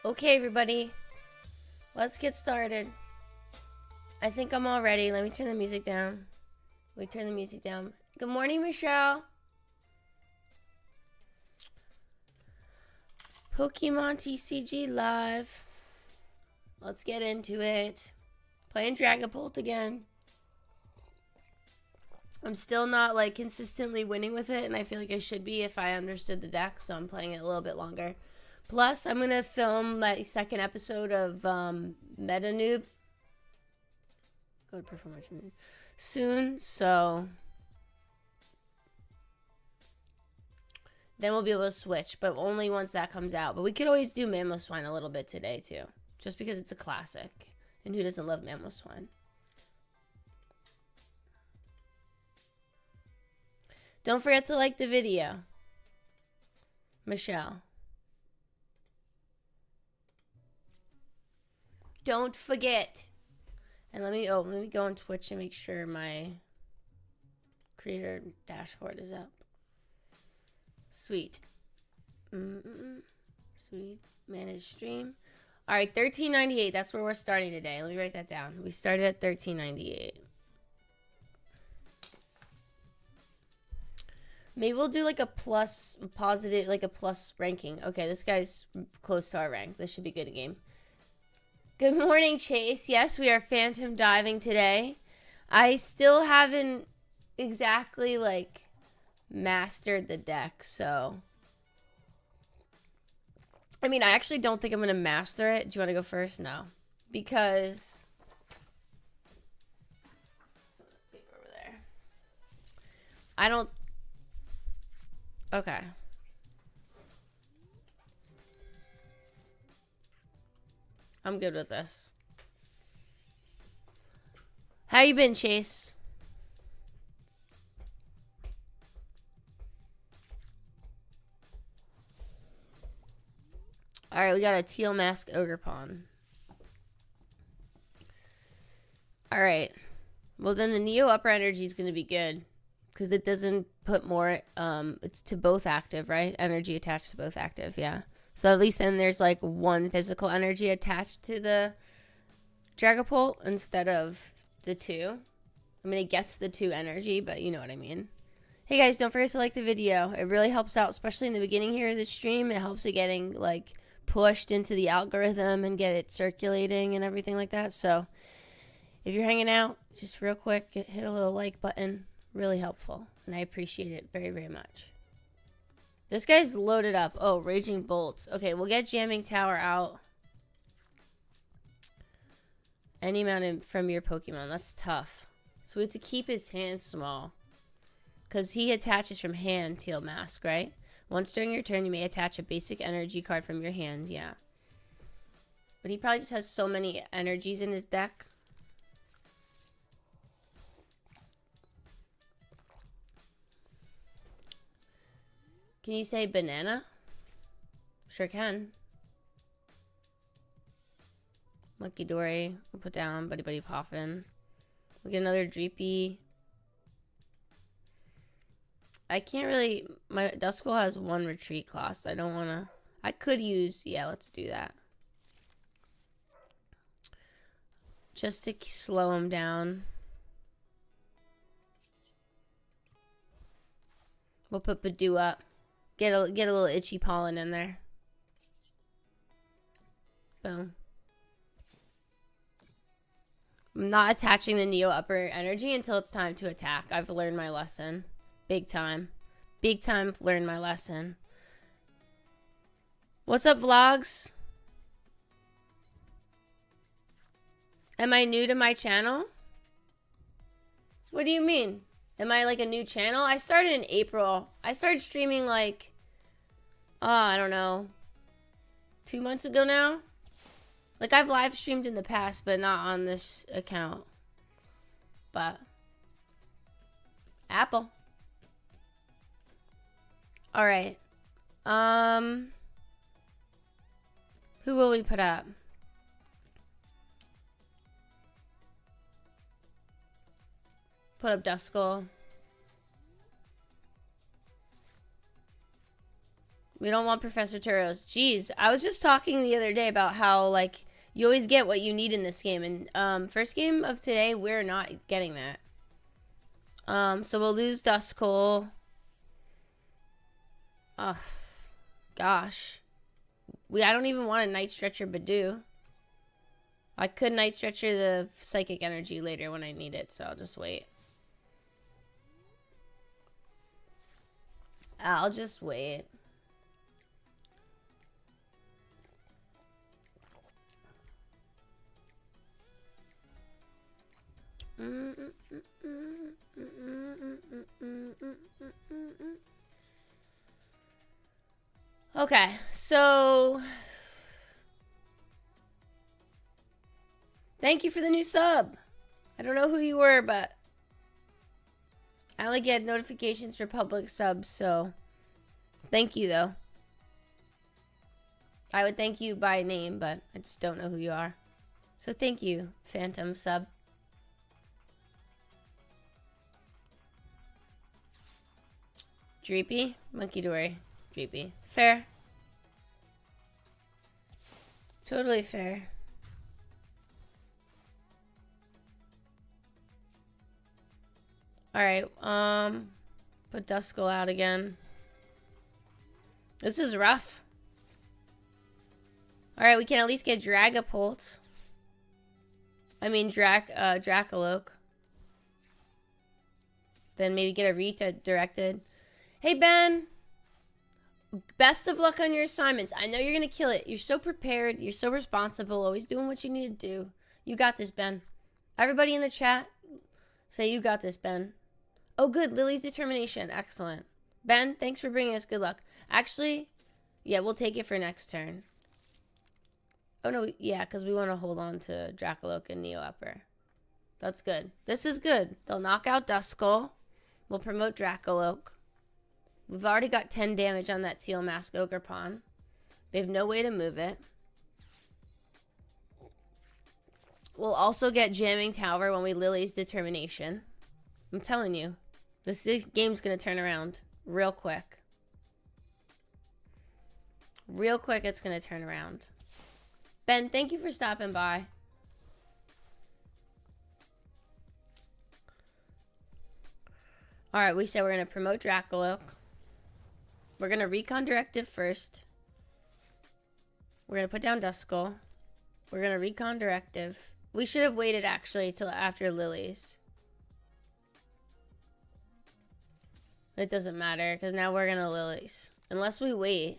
Okay, everybody, let's get started. I think I'm all ready. Let me turn the music down. We turn the music down. Good morning, Michelle. Pokemon TCG Live. Let's get into it. Playing Dragapult again. I'm still not like consistently winning with it, and I feel like I should be if I understood the deck, so I'm playing it a little bit longer. Plus, I'm gonna film my second episode of Meta Noob. Go to performance soon, so then we'll be able to switch, but only once that comes out. But we could always do Mamoswine a little bit today too, just because it's a classic, and who doesn't love Mamoswine? Don't forget to like the video, Michelle. Don't forget. And let me go on Twitch and make sure my creator dashboard is up. Sweet. Sweet. Manage stream. All right, 1398. That's where we're starting today. Let me write that down. We started at 1398. Maybe we'll do like a plus positive, like a plus ranking. Okay, this guy's close to our rank. This should be good game. Good morning, Chase. Yes, we are phantom diving today. I still haven't exactly like mastered the deck, so I mean, I actually don't think I'm gonna master it. Do you want to go first? No, because some paper over there. I don't. Okay. I'm good with this. How you been, Chase? Alright, we got a teal mask ogre pawn. Alright. Well, then the Neo upper energy is going to be good. Because it doesn't put more, it's to both active, right? Energy attached to both active, yeah. So at least then there's like one physical energy attached to the Dragapult instead of the two. I mean, it gets the two energy, but you know what I mean. Hey guys, don't forget to like the video. It really helps out, especially in the beginning here of the stream. It helps it getting like pushed into the algorithm and get it circulating and everything like that. So if you're hanging out, just real quick, hit a little like button. Really helpful, and I appreciate it very, very much. This guy's loaded up. Oh, Raging Bolts. Okay, we'll get Jamming Tower out. Any amount from your Pokemon. That's tough. So we have to keep his hand small. Because he attaches from hand, Teal Mask, right? Once during your turn, you may attach a basic energy card from your hand. Yeah. But he probably just has so many energies in his deck. Can you say banana? Sure can. Lucky Dory. We'll put down Buddy Buddy Poffin. We'll get another Dreepy. I can't really... My Duskull has one retreat cost. I don't want to... I could use... Yeah, let's do that. Just to slow him down. We'll put Badoo up. Get a little itchy pollen in there. Boom. I'm not attaching the Neo upper energy until it's time to attack. I've learned my lesson. Big time. Big time learned my lesson. What's up, vlogs? Am I new to my channel? What do you mean? Am I like a new channel? I started in April. I started streaming like, I don't know, 2 months ago now. Like I've live streamed in the past, but not on this account. But Apple. All right. Who will we put up? Put up Duskull. We don't want Professor Turos. Jeez, I was just talking the other day about how, like, you always get what you need in this game. And first game of today, we're not getting that. So we'll lose Duskull. Oh, gosh. I don't even want a Night Stretcher Badoo. I could Night Stretcher the Psychic Energy later when I need it, so I'll just wait. I'll just wait. Okay, so thank you for the new sub. I don't know who you were, but I only get notifications for public subs, so thank you, though. I would thank you by name, but I just don't know who you are. So thank you, Phantom sub. Dreepy? Monkey Dory. Dreepy. Fair. Totally fair. Alright, put Duskull out again. This is rough. Alright, we can at least get Dragapult. I mean, Dracaloak. Then maybe get a redirected. Hey, Ben. Best of luck on your assignments. I know you're going to kill it. You're so prepared. You're so responsible. Always doing what you need to do. You got this, Ben. Everybody in the chat, say you got this, Ben. Oh, good. Lily's determination. Excellent. Ben, thanks for bringing us good luck. Actually, yeah, we'll take it for next turn. Oh, no. Yeah, because we want to hold on to Dracaloak and Neo Upper. That's good. This is good. They'll knock out Duskull. We'll promote Dracaloak. We've already got 10 damage on that Teal Mask Ogerpon. They have no way to move it. We'll also get Jamming Tower when we Lily's determination. I'm telling you, this game's going to turn around real quick. Real quick, it's going to turn around. Ben, thank you for stopping by. Alright, we said we're going to promote Dracaloak. We're going to recon Directive first. We're going to put down Duskull. We're going to recon Directive. We should have waited, actually, till after Lily's. It doesn't matter, because now we're going to Lily's. Unless we wait.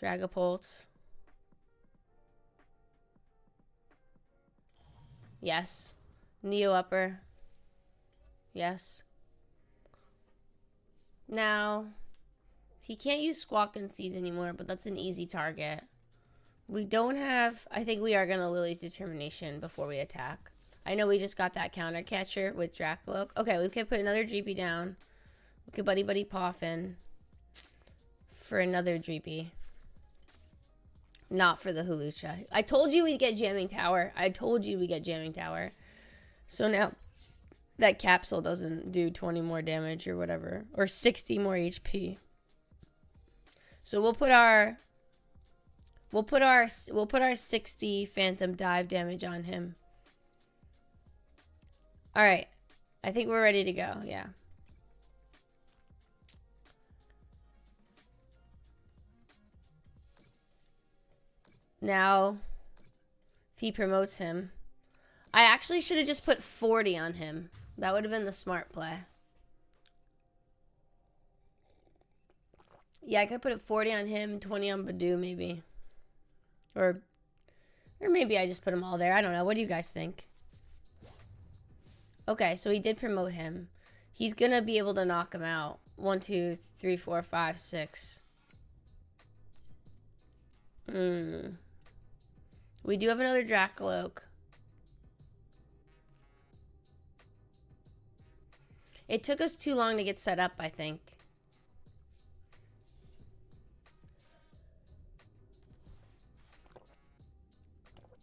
Dragapult. Yes. Neo Upper. Yes. Now, he can't use Squawk and Seize anymore, but that's an easy target. We don't have... I think we are going to Lily's determination before we attack. I know we just got that counter catcher with Dracaloak. Okay, we could put another Dreepy down. We could Buddy Buddy Poffin for another Dreepy. Not for the Hulucha. I told you we'd get Jamming Tower. I told you we'd get Jamming Tower. So now that capsule doesn't do 20 more damage or whatever. Or 60 more HP. So we'll put our 60 Phantom Dive damage on him. Alright. I think we're ready to go. Yeah. Now, if he promotes him, I actually should have just put 40 on him. That would have been the smart play. Yeah, I could put 40 on him, 20 on Badoo, maybe. Or maybe I just put them all there. I don't know. What do you guys think? Okay, so he did promote him. He's going to be able to knock him out. 1, 2, 3, 4, 5, 6. We do have another Dracaloak. It took us too long to get set up, I think.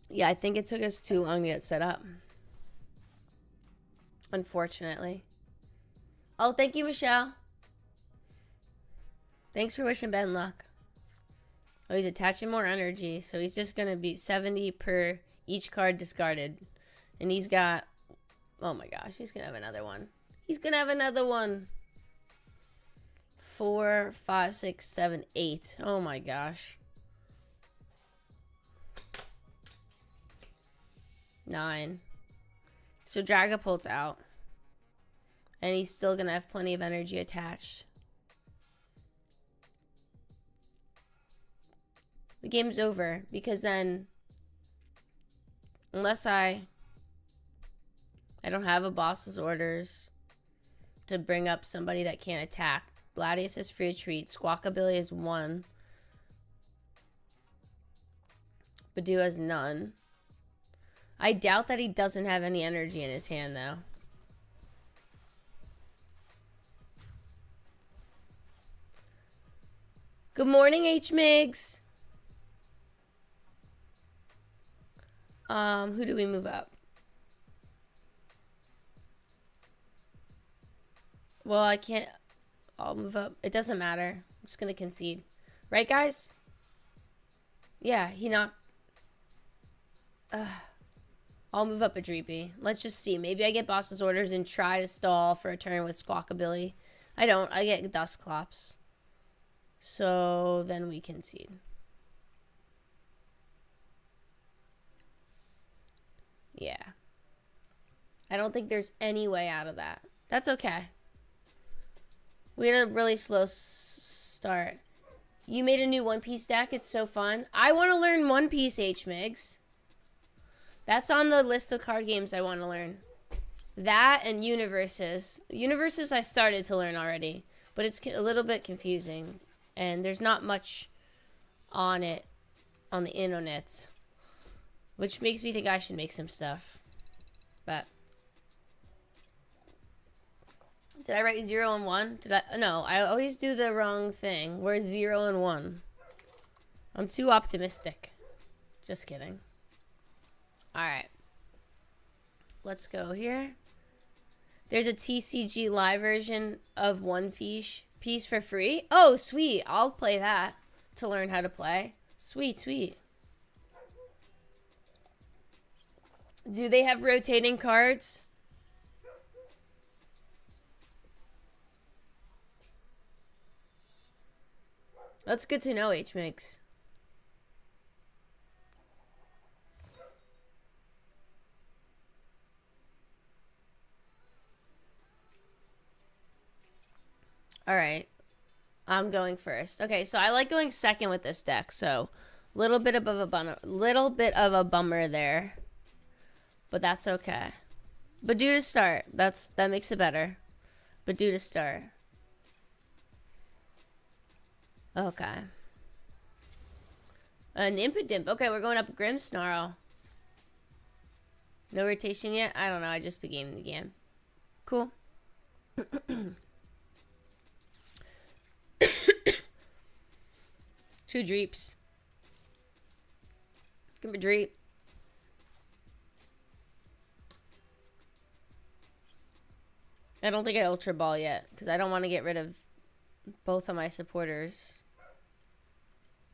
Yeah, I think it took us too long to get set up. Unfortunately. Oh, thank you, Michelle. Thanks for wishing Ben luck. Oh, he's attaching more energy, so he's just gonna be 70 per each card discarded. And he's got... Oh my gosh, he's gonna have another one. He's gonna have another one. 4, 5, 6, 7, 8. Oh my gosh. 9. So Dragapult's out. And he's still gonna have plenty of energy attached. The game's over because then, unless I don't have a boss's orders to bring up somebody that can't attack. Gladius is free retreat. Squawkabilly is 1. Badoo has none. I doubt that he doesn't have any energy in his hand though. Good morning, H-Migs. Who do we move up? Well, I can't. I'll move up. It doesn't matter. I'm just gonna concede. Right, guys? Yeah, he knocked. I'll move up a Dreepy. Let's just see. Maybe I get boss's orders and try to stall for a turn with Squawkabilly. I don't. I get Dustclops. So then we concede. Yeah. I don't think there's any way out of that. That's okay. We had a really slow start. You made a new One Piece deck. It's so fun. I want to learn One Piece, H-Migs. That's on the list of card games I want to learn. That and Universes. Universes I started to learn already, but it's a little bit confusing. And there's not much on it on the internet, which makes me think I should make some stuff. But did I write 0 and 1? Did I? No, I always do the wrong thing. We're 0 and 1. I'm too optimistic. Just kidding. All right. Let's go here. There's a TCG live version of One Piece for free. Oh, sweet. I'll play that to learn how to play. Sweet, sweet. Do they have rotating cards? That's good to know, H-Mix. All right. I'm going first. Okay, so I like going second with this deck, so little bit of a bummer there. But that's okay. Badoo to start. That makes it better. Badoo to start. Okay. An Impidimp. Okay, we're going up Grimmsnarl. No rotation yet? I don't know. I just began the game. Cool. Two Dreeps. Give me a Dreep. I don't think I Ultra Ball yet, because I don't want to get rid of both of my supporters.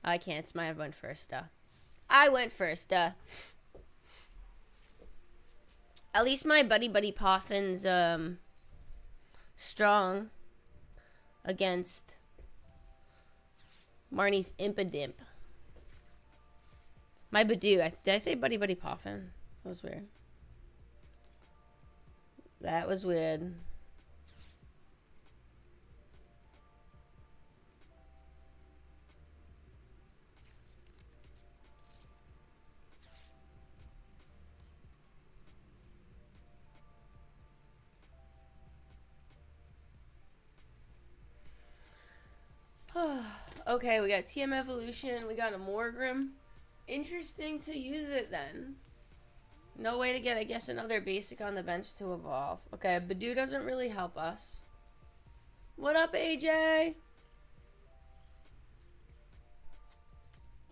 I can't. It's my I went first, I went first, At least my Buddy Poffin's strong against Marnie's Impidimp. My Badoo. Did I say Buddy Poffin? That was weird. That was weird. Okay, we got TM Evolution. We got a Morgrim. Interesting to use it then. No way to get, I guess, another basic on the bench to evolve. Okay, Badoo doesn't really help us. What up, AJ?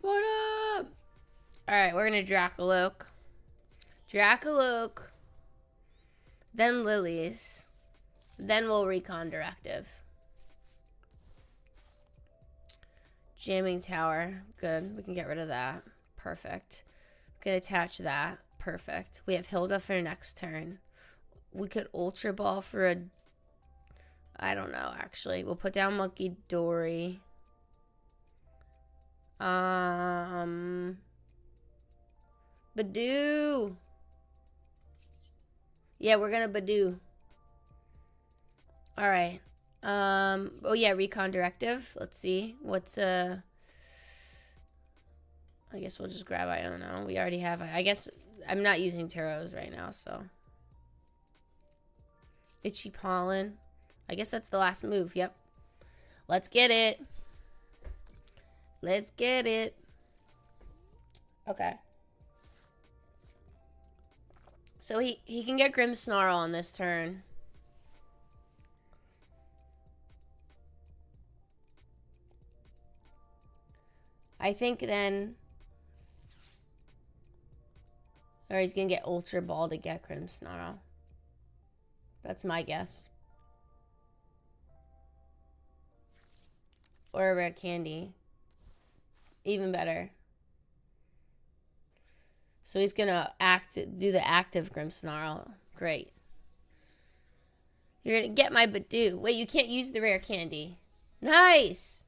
What up? Alright, we're going to Dracaloak. Dracaloak. Then Lilies. Then we'll Recon Directive. Jamming tower. Good. We can get rid of that. Perfect. We can attach that. Perfect. We have Hilda for next turn. We could Ultra Ball for a... I don't know, actually. We'll put down Monkey Dory. Badoo. Yeah, we're gonna Badoo. Alright. Oh yeah, Recon Directive. Let's see. What's I guess we'll just grab, I don't know. We already have, I guess I'm not using Taros right now, so. Itchy Pollen. I guess that's the last move, yep. Let's get it. Let's get it. Okay. So he can get Grimmsnarl on this turn. I think then... Or he's going to get Ultra Ball to get Grimmsnarl. That's my guess. Or a Rare Candy. Even better. So he's going to do the active Grimmsnarl. Great. You're going to get my Badoo. Wait, you can't use the Rare Candy. Nice!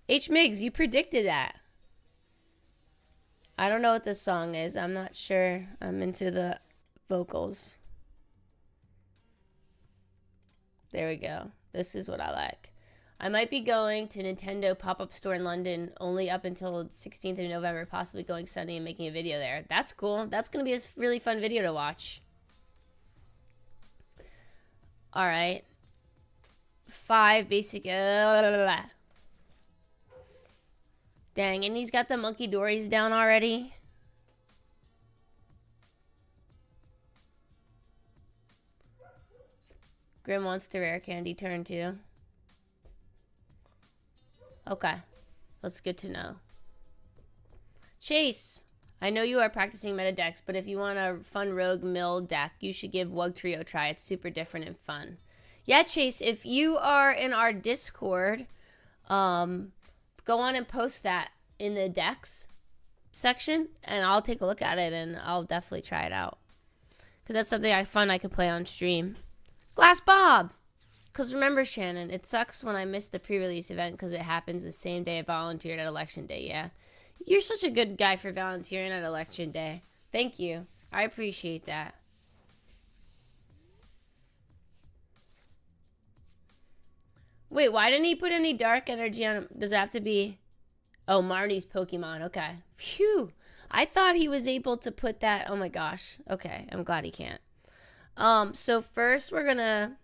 H-Migs, you predicted that. I don't know what this song is. I'm not sure. I'm into the vocals. There we go. This is what I like. I might be going to Nintendo pop-up store in London only up until the 16th of November, possibly going Sunday and making a video there. That's cool. That's going to be a really fun video to watch. All right. 5 basic... Dang, and he's got the Monkey Dories down already. Grim wants to Rare Candy turn too. Okay. That's good to know. Chase, I know you are practicing meta decks, but if you want a fun rogue mill deck, you should give Wug Trio a try. It's super different and fun. Yeah, Chase, if you are in our Discord, go on and post that in the decks section, and I'll take a look at it, and I'll definitely try it out. Because that's something I could play on stream. Glass Bob! Because remember, Shannon, it sucks when I miss the pre-release event because it happens the same day I volunteered at Election Day, yeah. You're such a good guy for volunteering at Election Day. Thank you. I appreciate that. Wait, why didn't he put any dark energy on him? Does it have to be... Oh, Marnie's Pokemon. Okay. Phew. I thought he was able to put that... Oh my gosh. Okay. I'm glad he can't. So first we're gonna...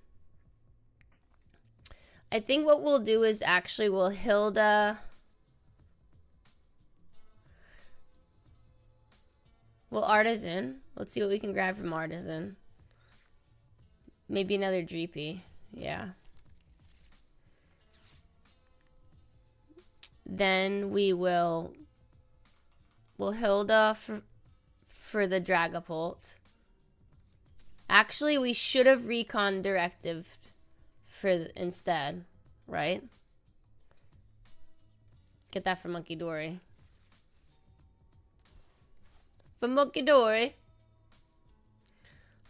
I think what we'll do is actually we'll Hilda... We'll Artisan. Let's see what we can grab from Artisan. Maybe another Dreepy. Yeah. Then we'll Hilda for the Dragapult. Actually, we should have Recon Directive instead, right? Get that from Monkey Dory. For Monkey Dory.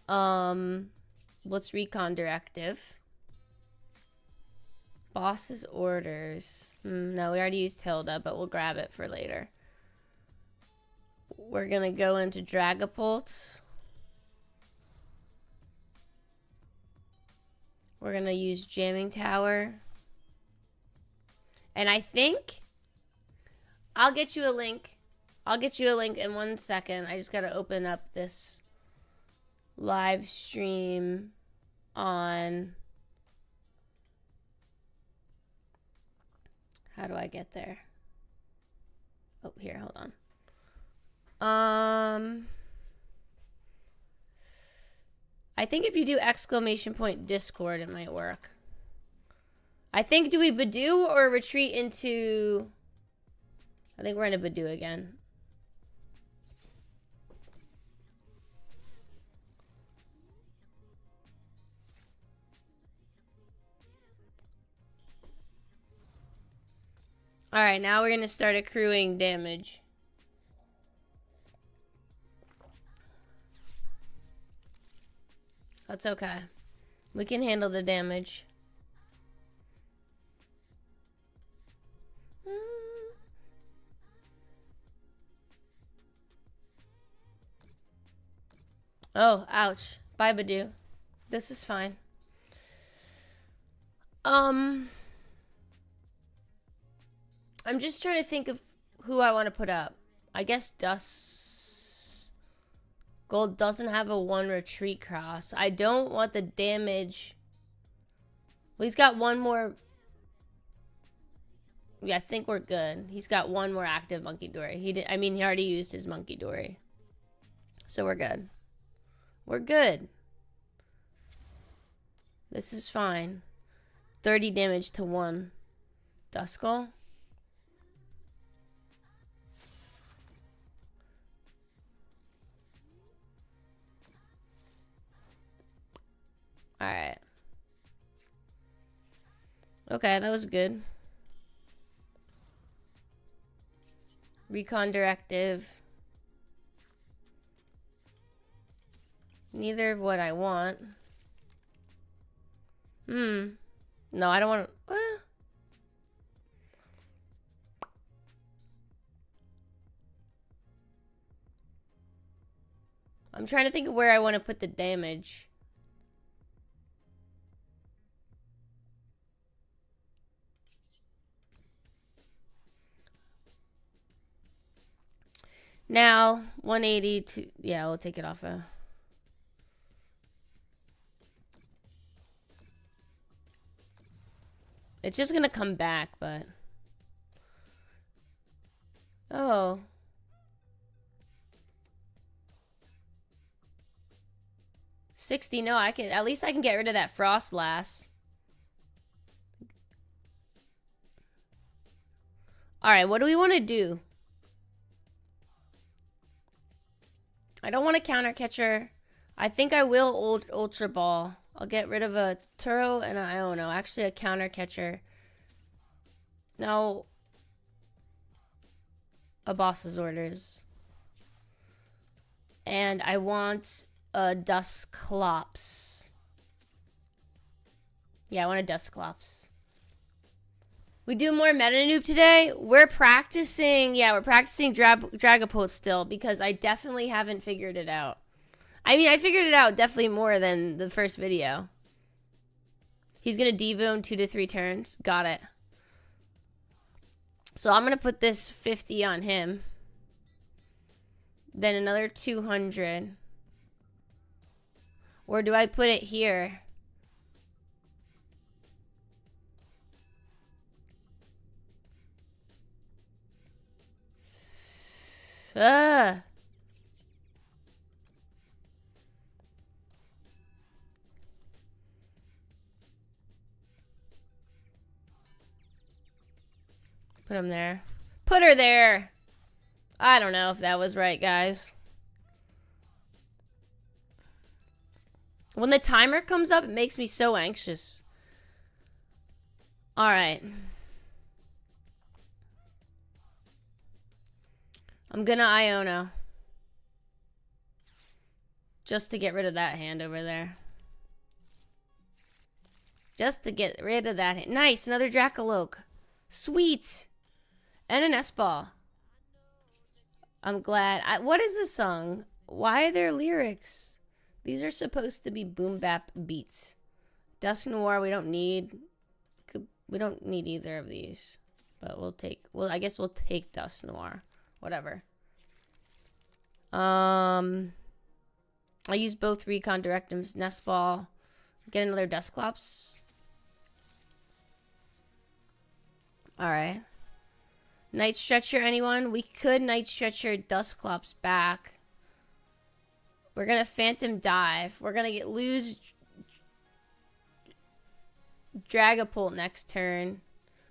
What's Recon Directive? Boss's Orders. No, we already used Hilda, but we'll grab it for later. We're gonna go into Dragapult. We're gonna use Jamming Tower. And I think I'll get you a link. I'll get you a link in 1 second. I just gotta open up this live stream on... How do I get there? Oh, here, hold on. I think if you do ! Discord, it might work. I think, do we Badoo or retreat into... I think we're in a Badoo again. Alright, now we're gonna start accruing damage. That's okay. We can handle the damage. Oh, ouch. Bye, Badoo. This is fine. I'm just trying to think of who I want to put up. I guess Dust Gold doesn't have a 1 retreat cross. I don't want the damage. Well, he's got one more. Yeah, I think we're good. He's got one more active Monkey Dory. He already used his Monkey Dory. So we're good. We're good. This is fine. 30 damage to 1 Duskull. Alright. Okay, that was good. Recon directive. Neither of what I want. No, I don't want to. I'm trying to think of where I want to put the damage. Now, 180 to... Yeah, we'll take it off of... It's just gonna come back, but... Oh. $60, no, I can... At least I can get rid of that Frost Lass. Alright, what do we want to do? I don't want a counter catcher. I think I will Ultra Ball. I'll get rid of a Turo and I don't know. Actually, a counter catcher. No. A boss's orders. And I want a Dusclops. Yeah, I want a Dusclops. We do more meta noob today. We're practicing. Yeah, we're practicing Dragapult still because I definitely haven't figured it out. I mean, I figured it out definitely more than the first video. He's going to Devo in 2 to 3 turns. Got it. So I'm going to put this 50 on him. Then another 200. Or do I put it here? Put him there. Put her there. I don't know if that was right, guys. When the timer comes up, it makes me so anxious. All right. I'm gonna Iono. Just to get rid of that hand over there. Just to get rid of that hand. Nice, another Dracaloak. Sweet. And an S-Ball. I'm glad. What is this song? Why are there lyrics? These are supposed to be boom bap beats. Dusk Noir, we don't need. We don't need either of these. But we'll take. Well, I guess we'll take Dusk Noir. Whatever. I use both recon directives. Nest Ball. Get another Dusclops. Alright. Night Stretcher, anyone? We could Night Stretcher Dusclops back. We're gonna Phantom Dive. We're gonna lose Dragapult next turn.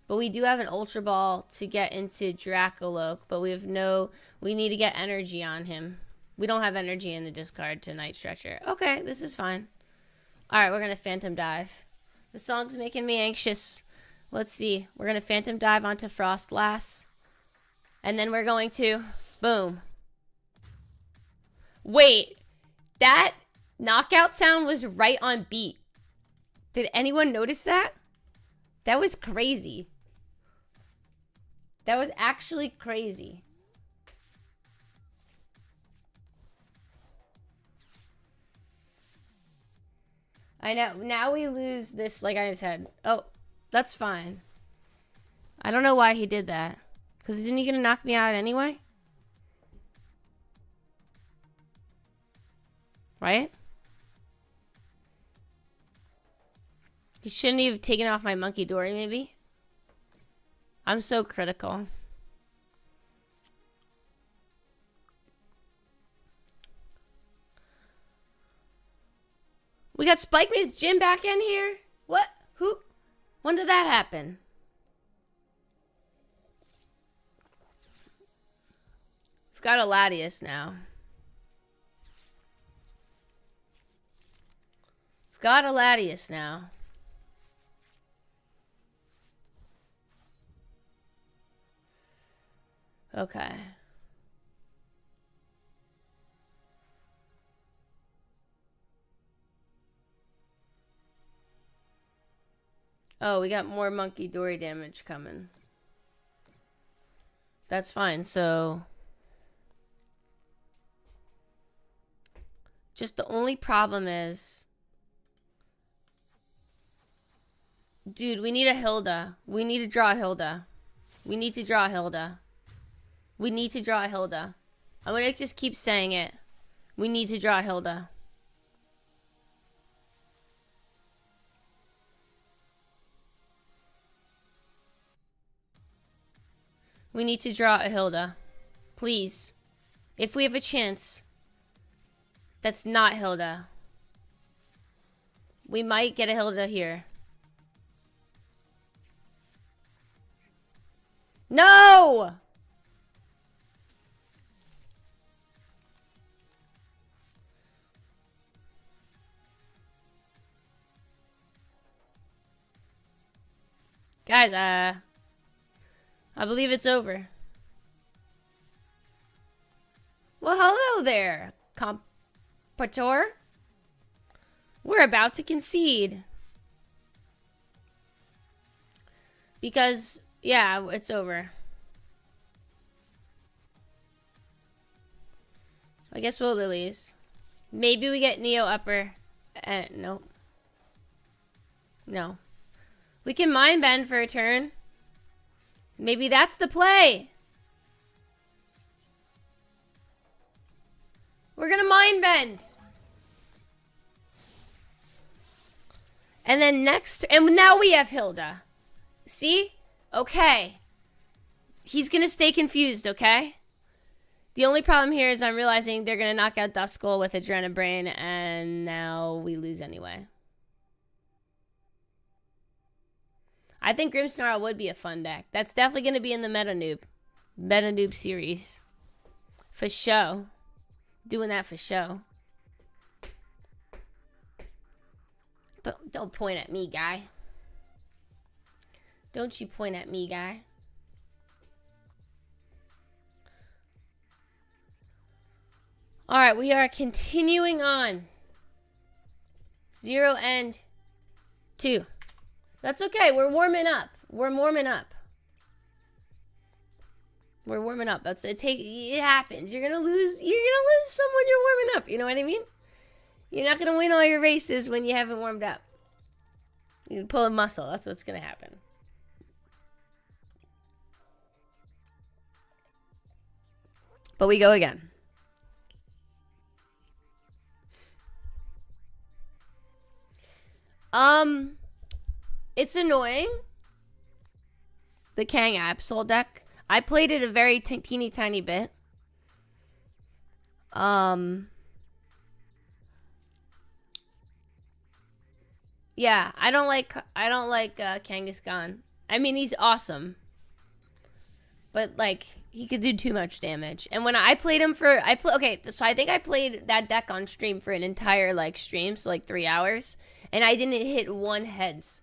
But we do have an Ultra Ball to get into Dracaloak. But we need to get energy on him. We don't have energy in the discard to Night Stretcher. Okay, this is fine. Alright, we're gonna Phantom Dive. The song's making me anxious. Let's see. We're going to Phantom Dive onto Frostlass. And then we're going to... Boom. Wait. That knockout sound was right on beat. Did anyone notice that? That was crazy. That was actually crazy. I know. Now we lose this, like I said. Oh, that's fine. I don't know why he did that. Because isn't he going to knock me out anyway? Right? He shouldn't have taken off my Monkey Dory, maybe? I'm so critical. We got Spike Maze Jim back in here? What? Who? When did that happen? We've got a Latias now. We've got a Latias now. Okay. Oh, we got more Monkey Dory damage coming. That's fine, so... Just the only problem is... Dude, we need a Hilda. We need to draw a Hilda. We need to draw a Hilda. We need to draw a Hilda. I'm gonna just keep saying it. We need to draw a Hilda. We need to draw a Hilda. Please. If we have a chance. That's not Hilda. We might get a Hilda here. No! Guys, I believe it's over. Well, hello there, Compator. We're about to concede. Because, yeah, it's over. I guess we'll Lilies. Maybe we get Neo Upper. Nope. No. We can Mind Bend for a turn. Maybe that's the play. We're gonna Mind Bend. And then next, and now we have Hilda. See? Okay. He's gonna stay confused, okay? The only problem here is I'm realizing they're gonna knock out Duskull with Adrenabrain, and now we lose anyway. I think Grimmsnarl would be a fun deck. That's definitely going to be in the Meta Noob series. For show. Doing that for show. Don't point at me, guy. Don't you point at me, guy. Alright, we are continuing on. 0 and 2. That's okay. We're warming up. We're warming up. We're warming up. That's it. It happens. You're gonna lose. You're gonna lose some when you're warming up. You know what I mean? You're not gonna win all your races when you haven't warmed up. You pull a muscle. That's what's gonna happen. But we go again. It's annoying. The Kang Absol deck. I played it a very teeny tiny bit. Yeah, I don't like Kangaskhan. I mean, he's awesome. But like he could do too much damage. And when I played him for okay, so I think I played that deck on stream for an entire like stream, so like 3 hours, and I didn't hit one heads.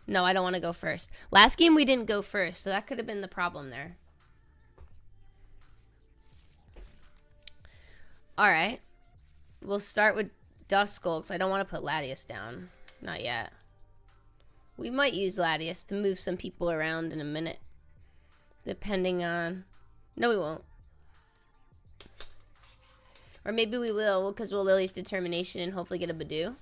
No, I don't want to go first. Last game we didn't go first, so that could have been the problem there. Alright. We'll start with Duskull, because I don't want to put Latias down. Not yet. We might use Latias to move some people around in a minute. Depending on... No, we won't. Or maybe we will, because we'll Lily's Determination and hopefully get a Badoo.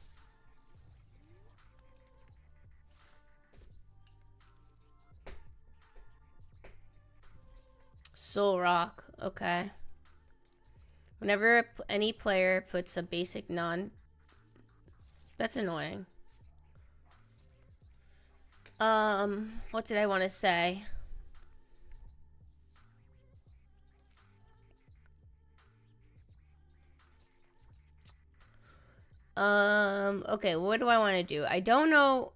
Soul Rock. Okay. Whenever any player puts a basic non... That's annoying. What did I want to say? Okay, what do I want to do? I don't know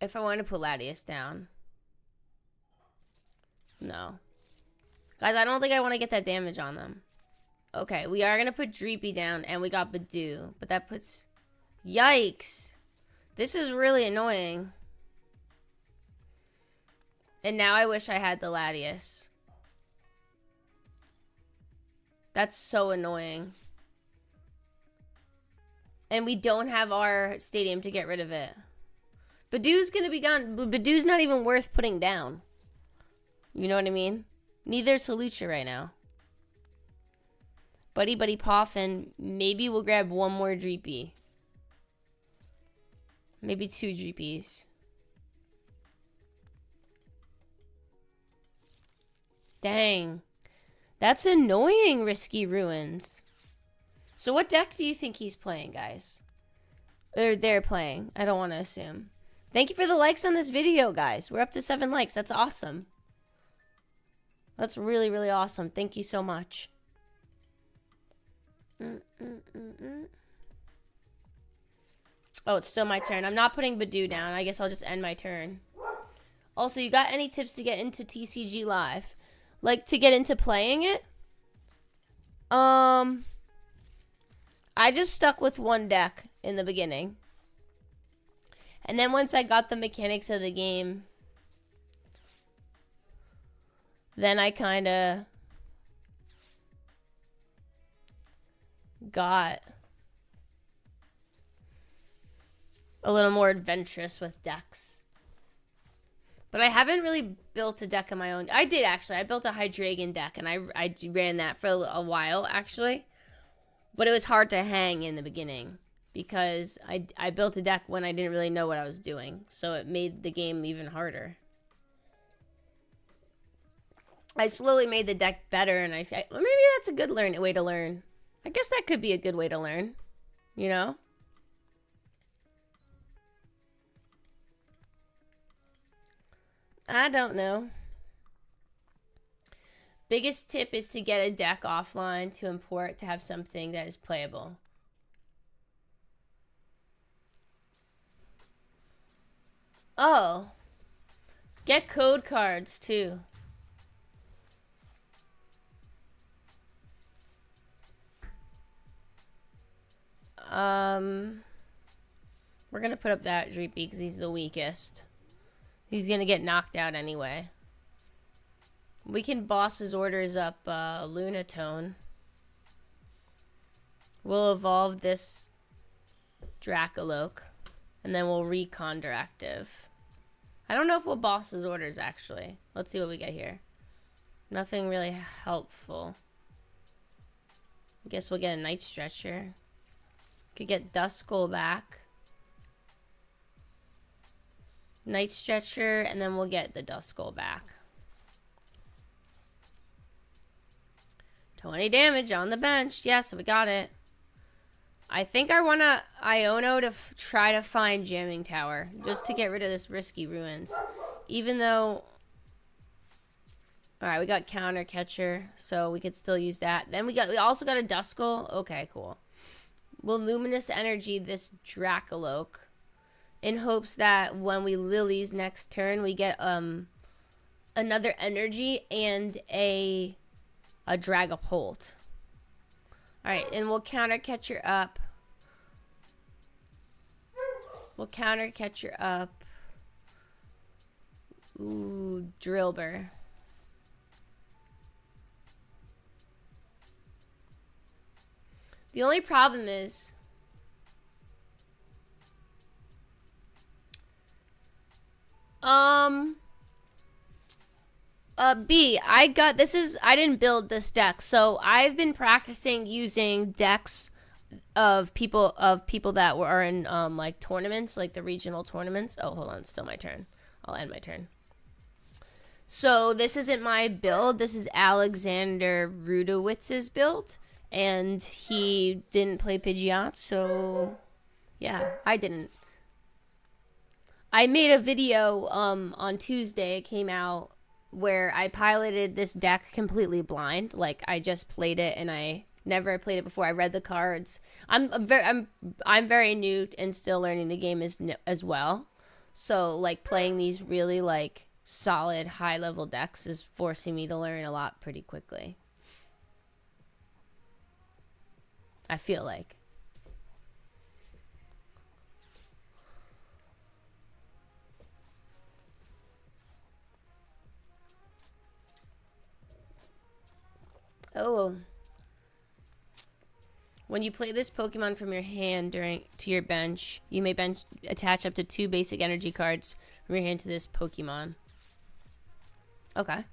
if I want to put Latias down. No. Guys, I don't think I want to get that damage on them. Okay, we are going to put Dreepy down, and we got Badoo. But that puts... Yikes! This is really annoying. And now I wish I had the Latias. That's so annoying. And we don't have our stadium to get rid of it. Badoo's going to be gone. Badoo's not even worth putting down. You know what I mean? Neither is Lucha right now. Buddy Poffin. Maybe we'll grab one more Dreepy. Maybe 2 Dreepies. Dang. That's annoying, Risky Ruins. So what deck do you think he's playing, guys? Or they're playing. I don't want to assume. Thank you for the likes on this video, guys. We're up to 7 likes. That's awesome. That's really, really awesome. Thank you so much. Oh, it's still my turn. I'm not putting Badoo down. I guess I'll just end my turn. Also, you got any tips to get into TCG Live? Like, to get into playing it? I just stuck with one deck in the beginning. And then once I got the mechanics of the game, then I kind of got a little more adventurous with decks. But I haven't really built a deck of my own. I did, actually. I built a Hydreigon deck, and I ran that for a while, actually. But it was hard to hang in the beginning because I built a deck when I didn't really know what I was doing. So it made the game even harder. I slowly made the deck better, and I said, well, maybe that's a good way to learn. I guess that could be a good way to learn, you know? I don't know. Biggest tip is to get a deck offline to import to have something that is playable. Oh. Get code cards too. We're gonna put up that Dreepy because he's the weakest. He's gonna get knocked out anyway. We can boss his orders up Lunatone. We'll evolve this Dracaloak. And then we'll Reconder active. I don't know if we'll boss his orders, actually. Let's see what we get here. Nothing really helpful. I guess we'll get a Night Stretcher. Could get Duskull back. Night Stretcher, and then we'll get the Duskull back. 20 damage on the bench. Yes, we got it. I think I want to Iono to try to find Jamming Tower. Just to get rid of this Risky Ruins. Even though... Alright, we got Counter Catcher. So we could still use that. Then we also got a Duskull. Okay, cool. We'll Luminous Energy this Dracaloak. In hopes that when we Lilies next turn, we get another energy and a Dragapult. Alright, and we'll Counter Catcher up. We'll Counter Catcher up. Ooh, Drillbur. The only problem is B, I didn't build this deck, so I've been practicing using decks of people that were in like tournaments, like the regional tournaments. Oh, hold on, it's still my turn. I'll end my turn. So this isn't my build. This is Alexander Rudowitz's build, and he didn't play Pidgeot, so yeah, I didn't. I made a video on Tuesday. It came out where I piloted this deck completely blind. Like I just played it and I never played it before. I read the cards. I'm very new and still learning the game as well. So like playing these really like solid high level decks is forcing me to learn a lot pretty quickly. I feel like. Oh. When you play this Pokemon from your hand to your bench, you may attach up to 2 basic energy cards from your hand to this Pokemon. Okay.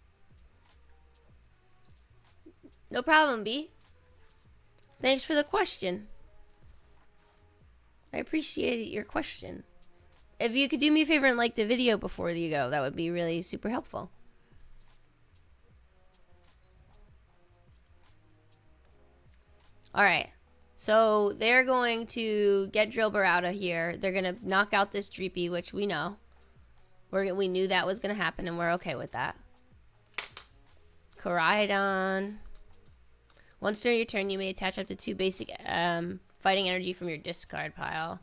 No problem, B. Thanks for the question. I appreciate your question. If you could do me a favor and like the video before you go, that would be really super helpful. Alright. So they're going to get Drillbur out of here. They're going to knock out this Dreepy, which we know. We knew that was going to happen, and we're okay with that. Koraidon. Once during your turn, you may attach up to 2 basic fighting energy from your discard pile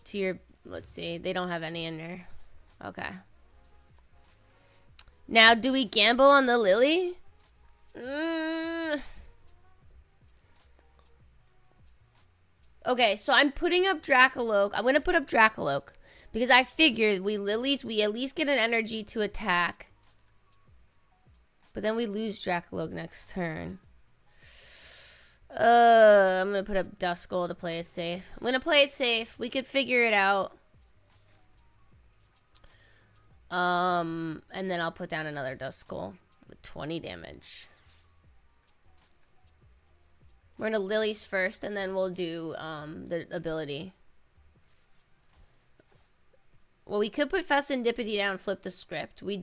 to your... Let's see. They don't have any in there. Okay. Now, do we gamble on the Lily? Okay, so I'm putting up Dracaloak. I'm going to put up Dracaloak because I figured we at least get an energy to attack. But then we lose Dracaloak next turn. I'm going to put up Duskull to play it safe. I'm going to play it safe. We could figure it out. And then I'll put down another Duskull with 20 damage. We're going to Lilies first, and then we'll do the ability. Well, we could put Fessendipity down and flip the script. We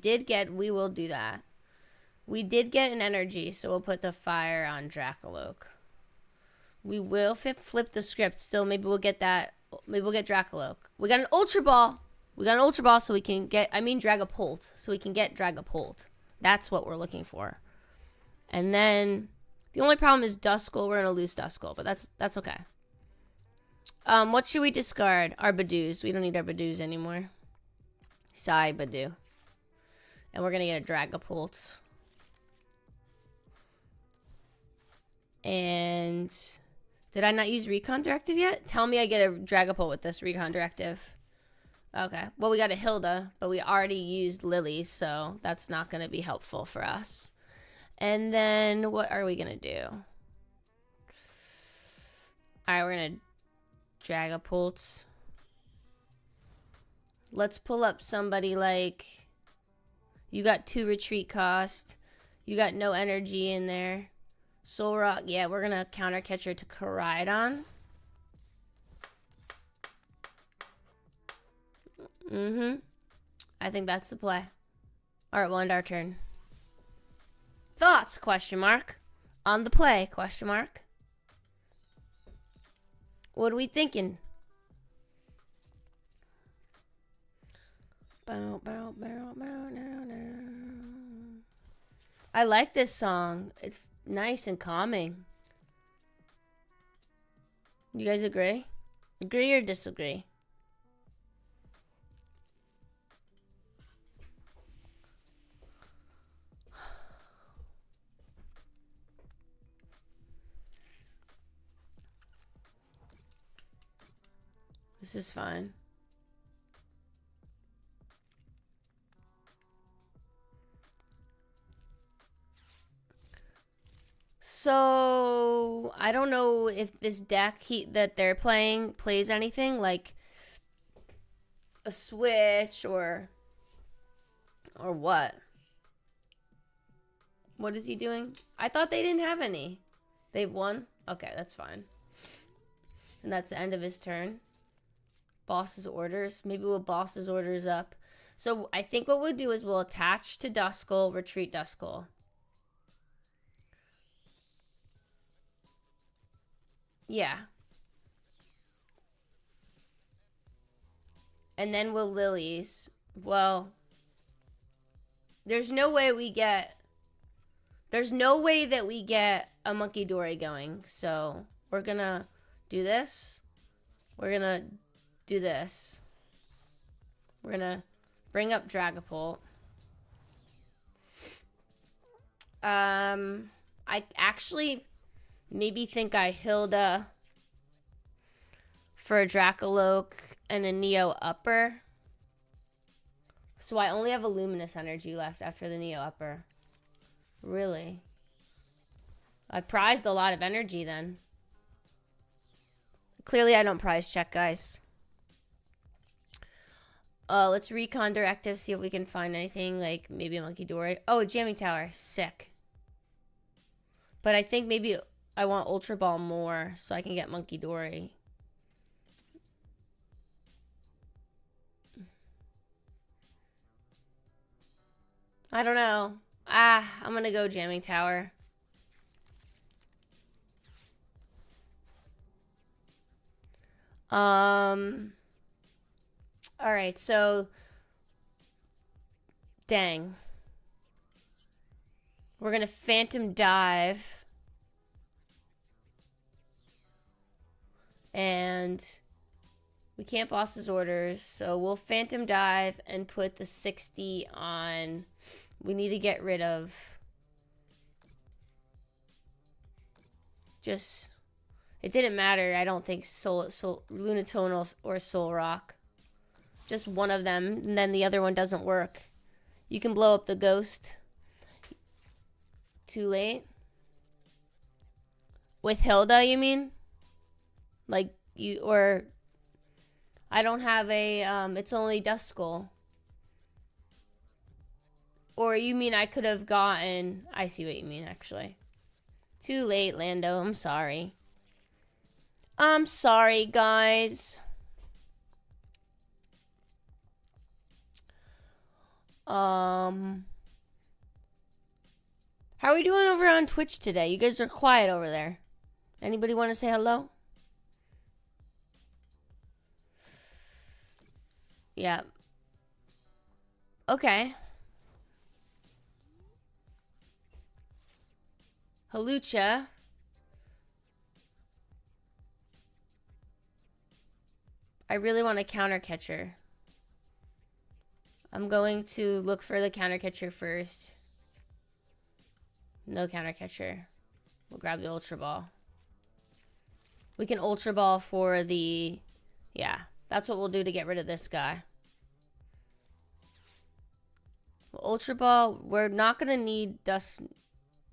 will do that. We did get an energy, so we'll put the fire on Dracaloak. We will flip the script. Still, maybe we'll get that. Maybe we'll get Dracaloak. We got an Ultra Ball. We got an Ultra Ball so we can get, Dragapult. So we can get Dragapult. That's what we're looking for. And then, the only problem is Duskull. We're going to lose Duskull, but that's okay. What should we discard? Our Badoos. We don't need our Badoos anymore. Sigh, Badoo. And we're going to get a Dragapult. And did I not use Recon Directive yet? Tell me I get a Dragapult with this Recon Directive. Okay. Well, we got a Hilda, but we already used Lily, so that's not going to be helpful for us. And then what are we going to do? Alright, we're going to Dragapult. Let's pull up somebody like... You got 2 retreat cost. You got no energy in there. Solrock, yeah, we're going to counter catcher to Koraidon. I think that's the play. Alright, we'll end our turn. Thoughts, question mark. On the play, question mark. What are we thinking? Bow, bow, bow, bow, now, now. I like this song. It's nice and calming. You guys agree? Agree or disagree? This is fine. So I don't know if this deck that they're playing plays anything like a switch or what. What is he doing? I thought they didn't have any. They've won? Okay, that's fine. And that's the end of his turn. Boss's orders. Maybe we'll boss his orders up. So I think what we'll do is we'll attach to Duskull, retreat Duskull. Yeah. And then we'll Lilies. Well, there's no way that we get a Monkey Dory going. So we're gonna do this. We're gonna do this. We're gonna bring up Dragapult. I actually maybe think I Hilda for a Dracoloak and a Neo Upper. So I only have a Luminous Energy left after the Neo Upper. Really? I prized a lot of energy then. Clearly I don't prize check, guys. Let's recon directive, see if we can find anything, like maybe a Monkey Dory. Oh, a Jamming Tower. Sick. But I think maybe I want Ultra Ball more so I can get Monkey Dory. I don't know. I'm gonna go Jamming Tower. Alright, so dang. We're gonna Phantom Dive. And we can't boss his orders, so we'll Phantom Dive and put the 60 on. We need to get rid of just, it didn't matter, I don't think, Lunatonal or Soul Rock. Just one of them, and then the other one doesn't work. You can blow up the ghost. Too late. With Hilda, you mean? Like, you, or I don't have a, it's only Duskull. Or you mean I could have gotten, I see what you mean, actually. Too late, Lando, I'm sorry. I'm sorry, guys. How are we doing over on Twitch today? You guys are quiet over there. Anybody want to say hello? Yeah. Okay. Halucha. I really want a counter catcher. I'm going to look for the counter catcher first. No counter catcher. We'll grab the Ultra Ball. We can Ultra Ball for the... Yeah, that's what we'll do to get rid of this guy. Ultra Ball, we're not going to need Dust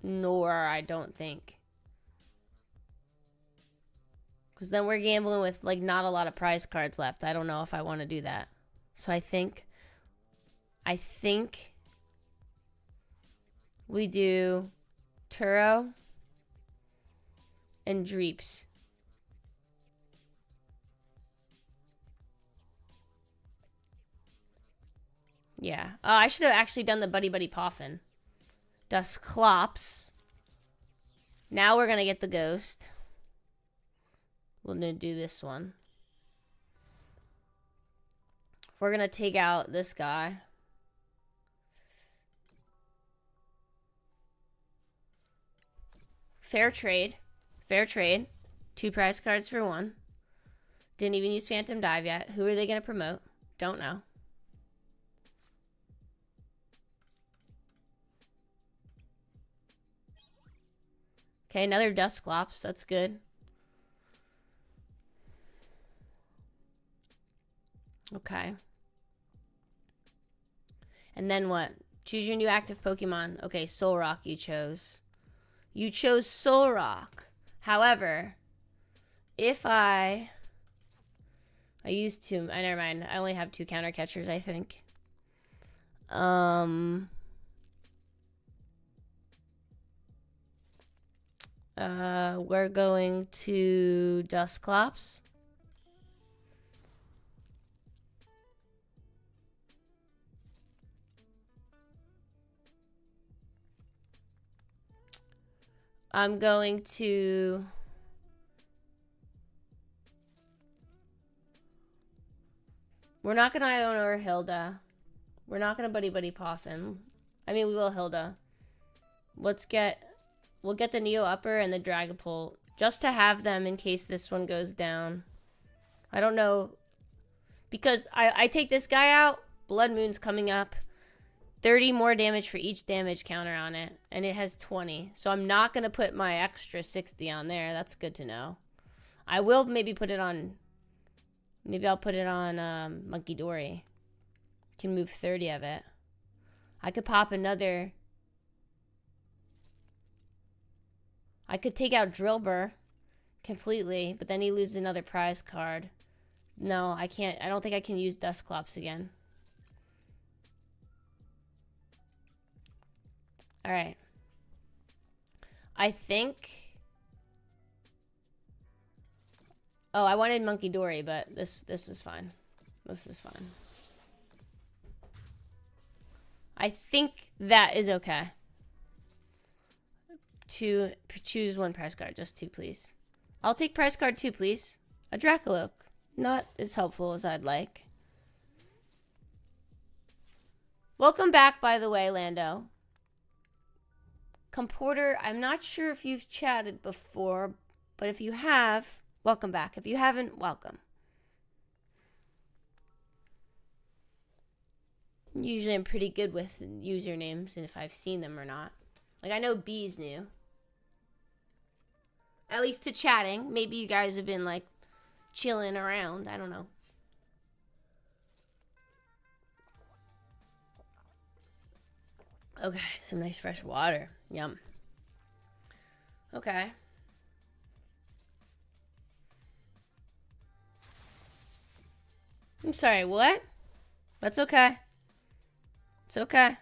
Nor, I don't think. Because then we're gambling with, like, not a lot of prize cards left. I don't know if I want to do that. So I think we do Turo and Dreeps. Yeah. I should have actually done the Buddy Buddy Poffin. Dusclops. Now we're going to get the ghost. We're going to do this one. We're going to take out this guy. Fair trade. Fair trade. 2 prize cards for 1. Didn't even use Phantom Dive yet. Who are they going to promote? Don't know. Okay, another Dusclops. That's good. Okay. And then what? Choose your new active Pokemon. Okay, Soul Rock you chose. You chose Soul Rock. However, if I used 2, never mind. I only have 2 counter catchers, I think. We're going to Dusclops. I'm going to... We're not going to Iono or Hilda. We're not going to Buddy Poffin. I mean, we will Hilda. Let's get... We'll get the Neo Upper and the Dragapult. Just to have them in case this one goes down. I don't know. Because I take this guy out. Blood Moon's coming up. 30 more damage for each damage counter on it. And it has 20. So I'm not going to put my extra 60 on there. That's good to know. I will maybe put it on... Maybe I'll put it on Monkey Dory. Can move 30 of it. I could pop another... I could take out Drillbur completely, but then he loses another prize card. No, I can't. I don't think I can use Dusclops again. Alright. I think... Oh, I wanted Monkey Dory, but this is fine. This is fine. I think that is okay. To choose 1 prize card. Just 2, please. I'll take prize card 2, please. A Dracoloak. Not as helpful as I'd like. Welcome back, by the way, Lando. Comporter, I'm not sure if you've chatted before, but if you have, welcome back. If you haven't, welcome. Usually I'm pretty good with usernames and if I've seen them or not. Like, I know B's new. At least to chatting. Maybe you guys have been, like, chilling around. I don't know. Okay, some nice fresh water. Yum. Okay. I'm sorry, what? That's okay. It's okay.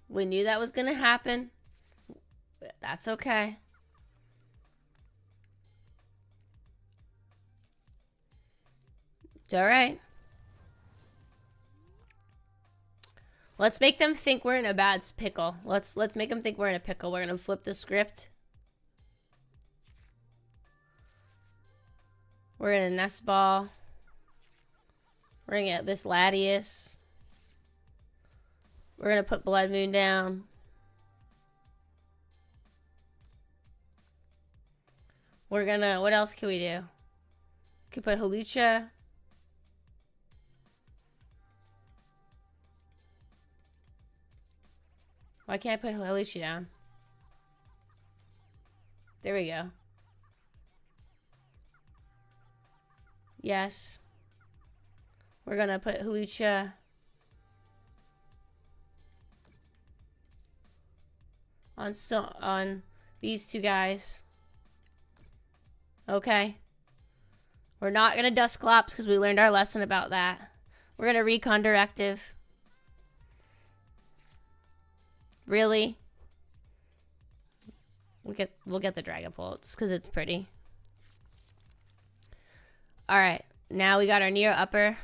We knew that was gonna happen. That's okay. It's alright. Let's make them think we're in a bad pickle. Let's make them think we're in a pickle. We're gonna flip the script. We're in a nest ball. We're gonna get this Latias. We're gonna put Blood Moon down. We're gonna, what else can we do? We could put Hawlucha. Why can't I put Hawlucha down? There we go. Yes. We're gonna put Hawlucha on these 2 guys. Okay. We're not gonna Dusclops because we learned our lesson about that. We're gonna Recon Directive. Really? We'll get the Dragapult just because it's pretty. Alright. Now we got our Neo Upper.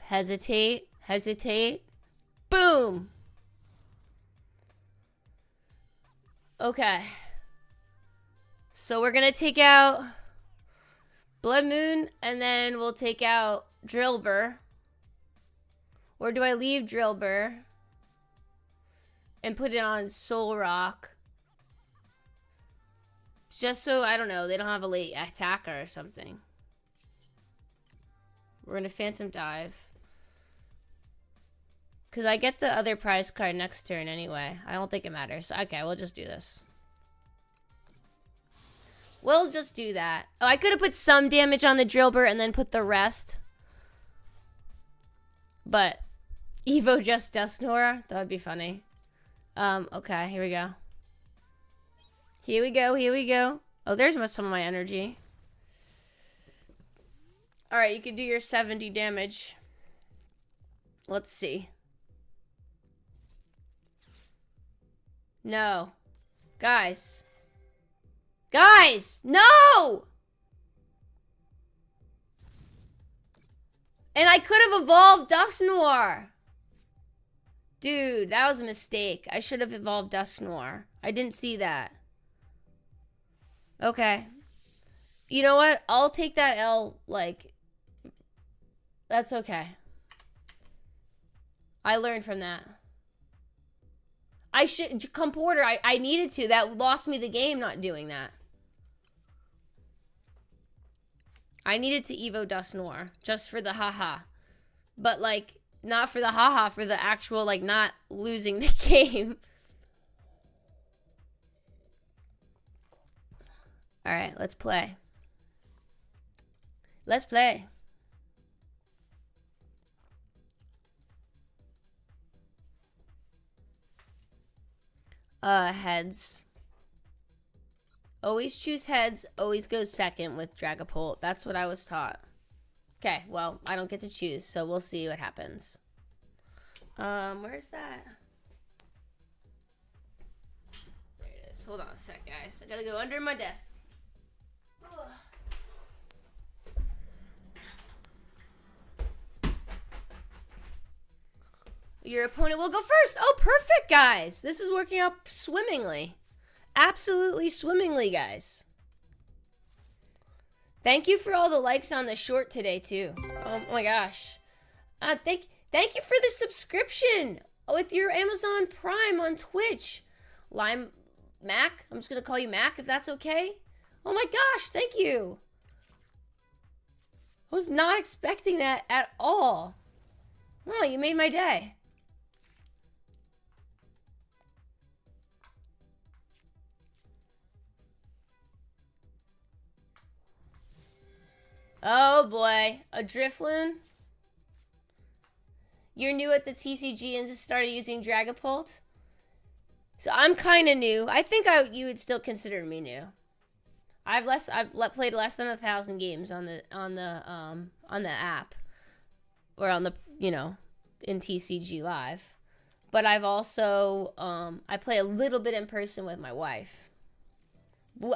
Hesitate. Hesitate. Boom! Okay. So we're gonna take out Blood Moon, and then we'll take out Drillbur. Or do I leave Drillbur and put it on Soul Rock? Just so, I don't know, they don't have a late attacker or something. We're gonna Phantom Dive. Because I get the other prize card next turn anyway. I don't think it matters. Okay, we'll just do this. We'll just do that. Oh, I could have put some damage on the Drillbur and then put the rest. But Evo just Dusknoir? That would be funny. Okay, here we go. Here we go, here we go. Oh, there's some of my energy. Alright, you can do your 70 damage. Let's see. No. Guys. Guys! No! And I could have evolved Dusk Noir. Dude, that was a mistake. I should have evolved Dusk Noir. I didn't see that. Okay. You know what? I'll take that L, like... That's okay. I learned from that. I should... Comporter, I needed to. That lost me the game not doing that. I needed to Evo Dusk Noir. Just for the haha. But, like, not for the haha. For the actual, like, not losing the game. Alright, let's play. Let's play. Heads. Always choose heads, always go second with Dragapult. That's what I was taught. Okay, well, I don't get to choose, so we'll see what happens. Where's that? There it is. Hold on a sec, guys. I gotta go under my desk. Ugh. Your opponent will go first. Oh, perfect, guys. This is working out swimmingly. Absolutely swimmingly, guys. Thank you for all the likes on the short today, too. Oh, my gosh. Thank you for the subscription with your Amazon Prime on Twitch. Mac? I'm just going to call you Mac, if that's okay. Oh, my gosh. Thank you. I was not expecting that at all. Oh, you made my day. Oh boy, a Drifloon? You're new at the TCG and just started using Dragapult? So I'm kind of new. I think you would still consider me new. I've played less than 1,000 games on the app, or on the, you know, in TCG Live. But I've also I play a little bit in person with my wife.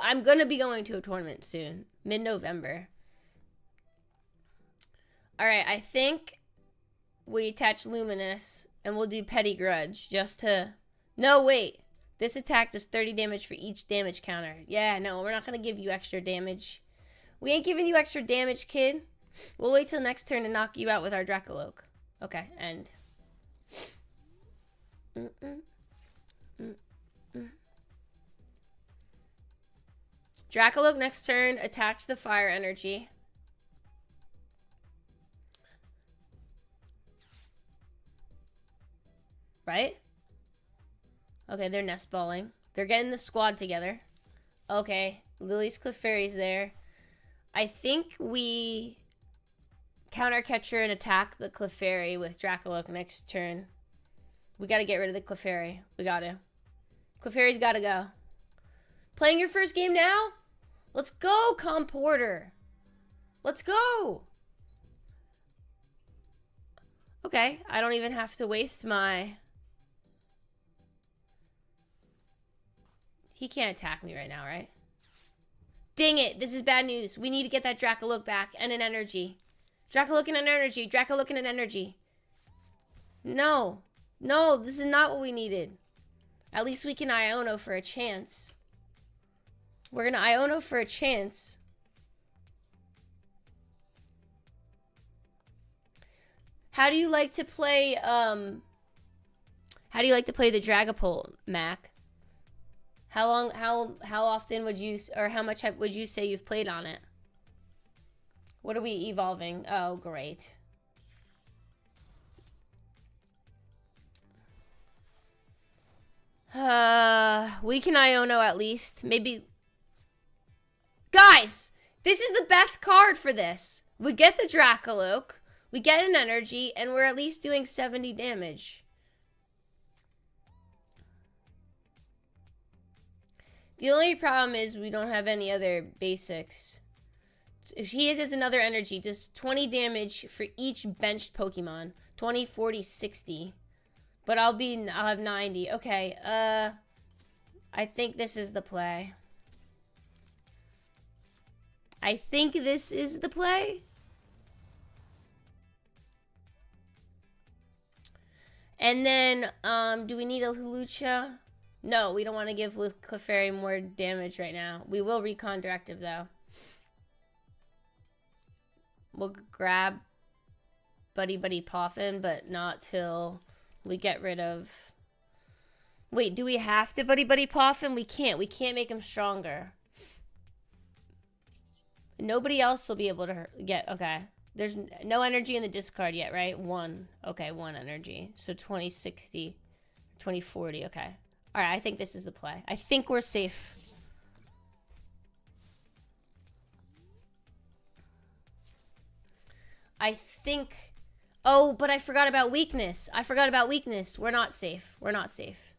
I'm gonna be going to a tournament soon, mid-November. Alright, I think we attach Luminous, and we'll do Petty Grudge, just to... No, wait. This attack does 30 damage for each damage counter. Yeah, no, we're not going to give you extra damage. We ain't giving you extra damage, kid. We'll wait till next turn to knock you out with our Dracoloak. Okay, end. Dracoloak next turn, attach the fire energy. Right? Okay, they're nest balling. They're getting the squad together. Okay, Lily's Clefairy's there. I think we counter catcher and attack the Clefairy with Dracoloak next turn. We gotta get rid of the Clefairy. We gotta. Clefairy's gotta go. Playing your first game now? Let's go, Comporter. Let's go. Okay, I don't even have to waste my... He can't attack me right now, right? Dang it. This is bad news. We need to get that Dracoloak back and an energy. Dracoloak and an energy. Dracoloak and an energy. No. No, this is not what we needed. At least we can Iono for a chance. We're going to Iono for a chance. How do you like to play, the Dragapult, Mac? How often would you, or how much would you say you've played on it? What are we evolving? Oh, great. We can Iono at least. Maybe. Guys, this is the best card for this. We get the Dracoloak, we get an energy, and we're at least doing 70 damage. The only problem is we don't have any other basics. If he has another energy, does 20 damage for each benched Pokemon. 20, 40, 60. But I'll have 90. Okay, I think this is the play. I think this is the play. And then, do we need a Lucha? No, we don't want to give Clefairy more damage right now. We will recon Directive, though. We'll grab Buddy Poffin, but not till we get rid of... Wait, do we have to Buddy Poffin? We can't. We can't make him stronger. Nobody else will be able to get... Okay. There's no energy in the discard yet, right? 1. Okay, 1 energy. So 2060, 2040. Okay. All right, I think this is the play. I think we're safe. I think... Oh, but I forgot about weakness. We're not safe. We're not safe.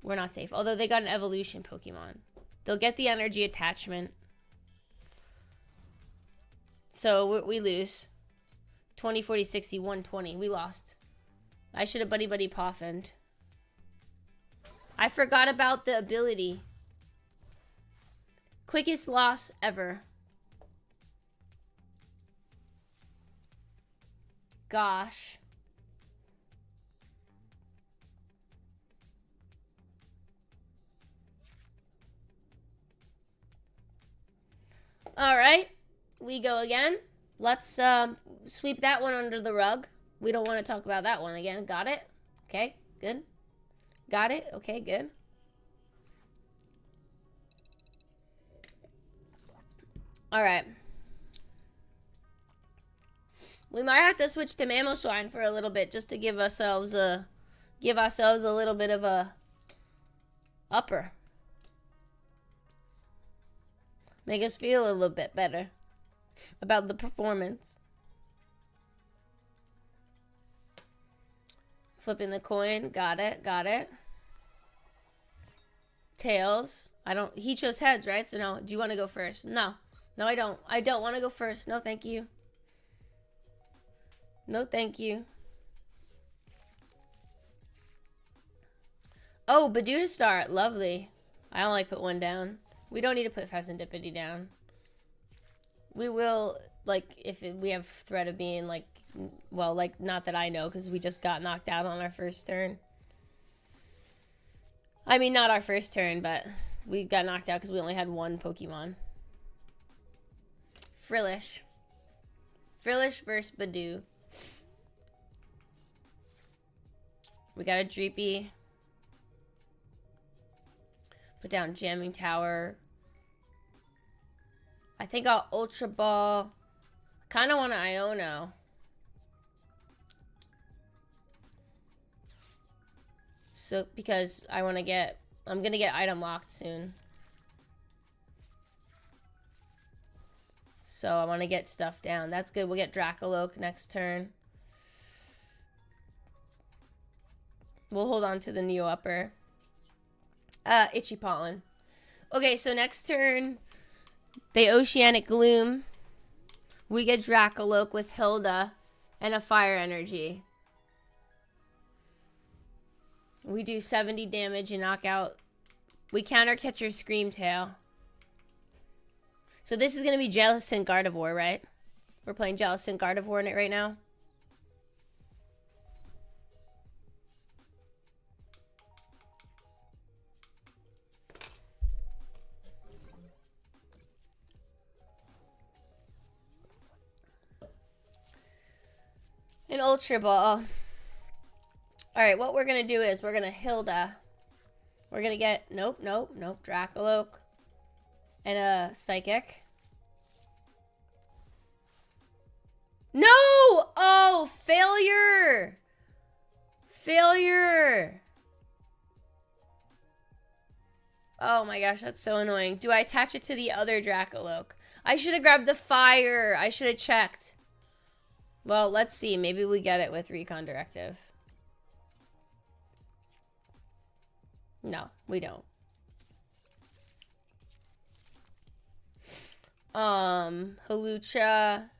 We're not safe. Although they got an evolution Pokemon. They'll get the energy attachment. So we lose. 20, 40, 60, 120. We lost. I should have Buddy Poffined. I forgot about the ability. Quickest loss ever. Gosh. All right. We go again. Let's sweep that one under the rug. We don't want to talk about that one again. Got it? Okay, good. Got it? Okay, good. All right. We might have to switch to Mamoswine for a little bit just to give ourselves a little bit of a upper. Make us feel a little bit better about the performance. Flipping the coin. Got it. Got it. Tails. He chose heads, right? So no. Do you want to go first? No. No, I don't. I don't want to go first. No, thank you. No, thank you. Oh, Badootastar. Lovely. I only put 1 down. We don't need to put Pheasantipity down. We will, like, if we have threat of being, like, well, like, not that I know, because we just got knocked out on our first turn. I mean, not our first turn, but we got knocked out because we only had 1 Pokemon. Frillish. Frillish versus Badoo. We got a Dreepy. Put down Jamming Tower. I think I'll Ultra Ball. I kind of want an Iono. So, because I'm going to get item locked soon. So I want to get stuff down. That's good. We'll get Dracaloak next turn. We'll hold on to the Neo Upper. Itchy Pollen. Okay, so next turn, they Oceanic Gloom. We get Dracaloak with Hilda and a Fire Energy. We do 70 damage and knock out. We counter Catcher Screamtail. So this is going to be Jellicent Gardevoir, right? We're playing Jellicent Gardevoir in it right now. An Ultra Ball. Alright, what we're going to do is we're going to Hilda. We're going to get... Nope. Dracaloak. And a Psychic. No! Oh, failure! Failure! Oh my gosh, that's so annoying. Do I attach it to the other Dracaloak? I should have grabbed the fire. I should have checked. Well, let's see. Maybe we get it with Recon Directive. No, we don't. Hawlucha.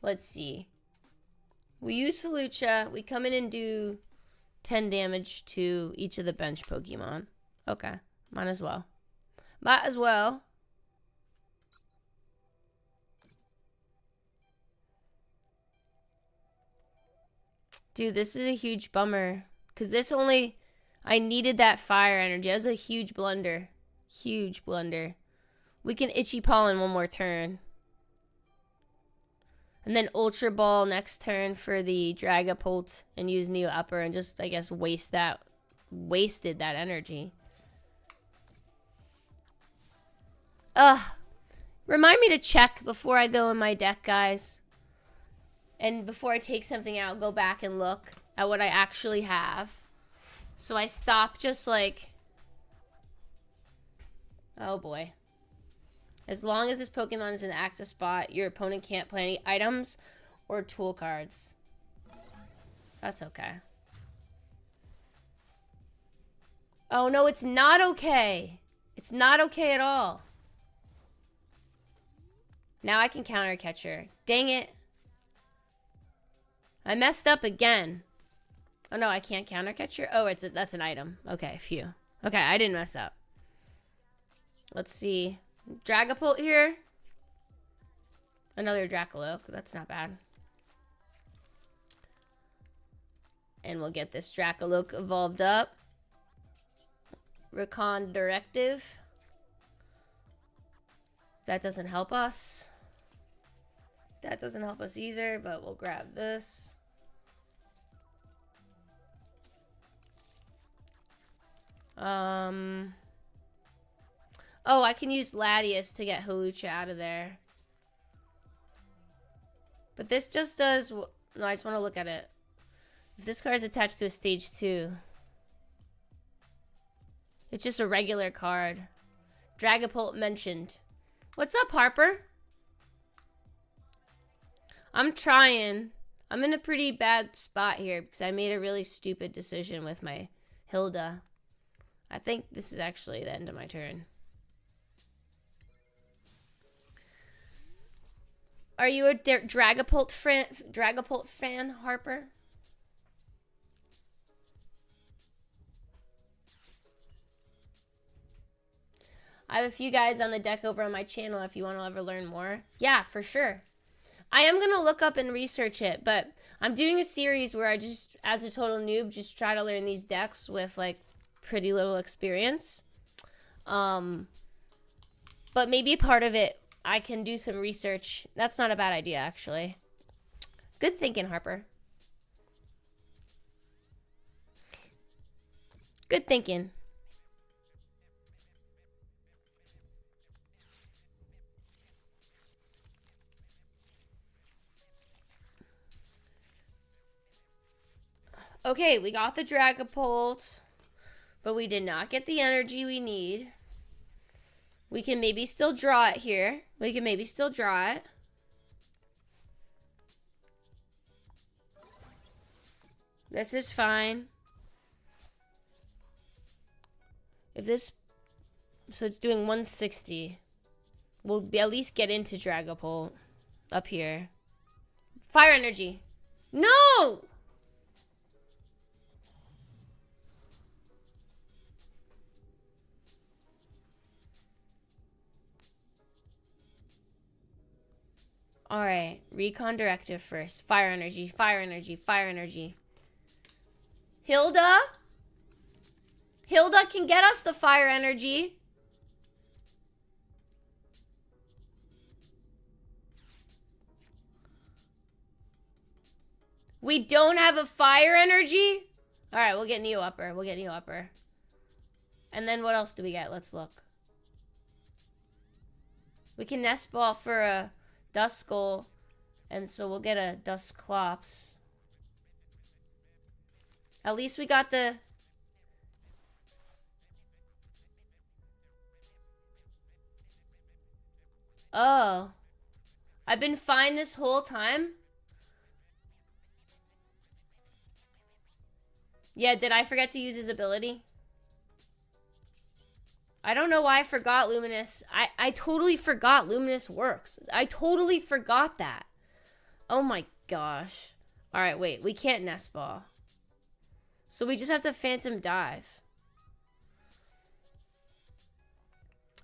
Let's see. We use Hawlucha. We come in and do 10 damage to each of the bench Pokemon. Okay. Might as well. Might as well. Dude, this is a huge bummer. Because this only... I needed that fire energy. That was a huge blunder. Huge blunder. We can Itchy Pollen one more turn. And then Ultra Ball next turn for the Dragapult. And use Neo Upper and just, I guess, wasted that energy. Remind me to check before I go in my deck, guys. And before I take something out, go back and look at what I actually have. So I stop just like... Oh boy. As long as this Pokemon is in the active spot, your opponent can't play any items or tool cards. That's okay. Oh no, it's not okay. It's not okay at all. Now I can counter Catcher. Dang it. I messed up again. Oh no, I can't counter Catcher. Oh, that's an item. Okay, phew. Okay, I didn't mess up. Let's see. Dragapult here. Another Dracoloak. That's not bad. And we'll get this Dracoloak evolved up. Recon Directive. That doesn't help us. That doesn't help us either, but we'll grab this. Oh, I can use Latias to get Hawlucha out of there. But this just does... No, I just want to look at it. If this card is attached to a stage 2. It's just a regular card. Dragapult mentioned. What's up, Harper? I'm trying. I'm in a pretty bad spot here because I made a really stupid decision with my Hilda. I think this is actually the end of my turn. Are you a Dragapult fan, Harper? I have a few guides on the deck over on my channel if you want to ever learn more. Yeah, for sure. I am going to look up and research it, but I'm doing a series where I just, as a total noob, just try to learn these decks with, like, pretty little experience. But maybe part of it, I can do some research. That's not a bad idea, actually. Good thinking, Harper. Good thinking. Okay, we got the Dragapult, but we did not get the energy we need. We can maybe still draw it here. We can maybe still draw it. This is fine. If this... So it's doing 160. We'll be at least get into Dragapult up here. Fire energy. No! Alright, Recon Directive first. Fire energy, fire energy, fire energy. Hilda? Hilda can get us the fire energy. We don't have a fire energy? Alright, we'll get Neo Upper. We'll get Neo Upper. And then what else do we get? Let's look. We can Nest Ball for a Duskull, and so we'll get a Dusclops. At least we got the... Oh. I've been fine this whole time? Yeah, did I forget to use his ability? I don't know why I forgot Luminous. I totally forgot Luminous works. I totally forgot that. Oh my gosh. All right, wait. We can't nest ball. So we just have to Phantom Dive.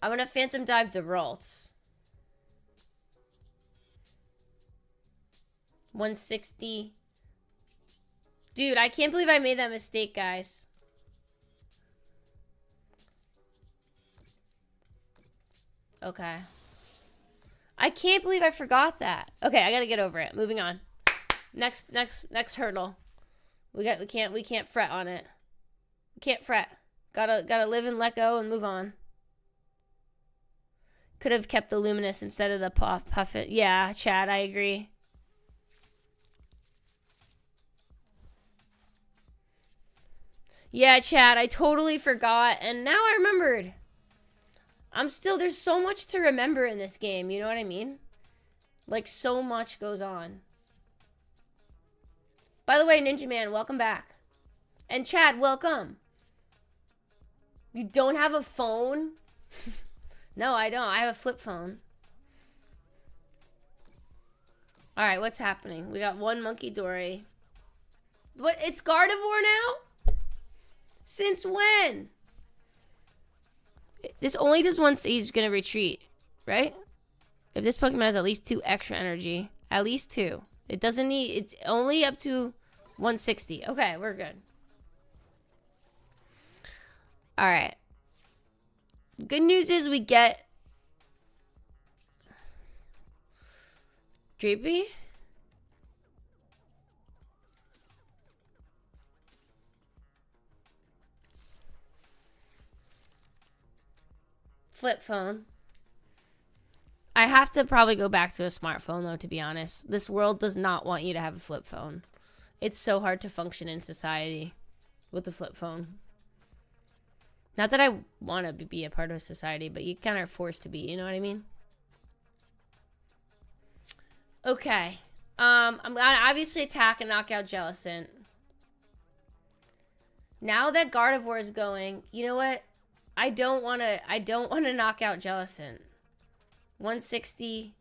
I'm going to Phantom Dive the Ralts. 160. Dude, I can't believe I made that mistake, guys. Okay. I can't believe I forgot that. Okay, I gotta get over it. Moving on. Next hurdle. We can't fret on it. We can't fret. Gotta live and let go and move on. Could have kept the Luminous instead of the puff it. Yeah, Chad, I agree. Yeah, Chad, I totally forgot, and now I remembered. There's so much to remember in this game, you know what I mean? Like, so much goes on. By the way, Ninja Man, welcome back. And Chad, welcome. You don't have a phone? No, I don't. I have a flip phone. Alright, what's happening? We got one Monkey Dory. What? It's Gardevoir now? Since when? This only does once he's gonna retreat, right? If this Pokemon has at least 2 extra energy. At least 2. It doesn't need... It's only up to 160. Okay, we're good. Alright. Good news is we get... Dreepy? Flip phone. I have to probably go back to a smartphone, though, to be honest. This world does not want you to have a flip phone. It's so hard to function in society with a flip phone. Not that I want to be a part of society, but you kind of are forced to be, you know what I mean? Okay. I'm gonna obviously attack and knock out Jellicent. Now that Gardevoir is going, you know what? I don't want to knock out Jellicent. 160.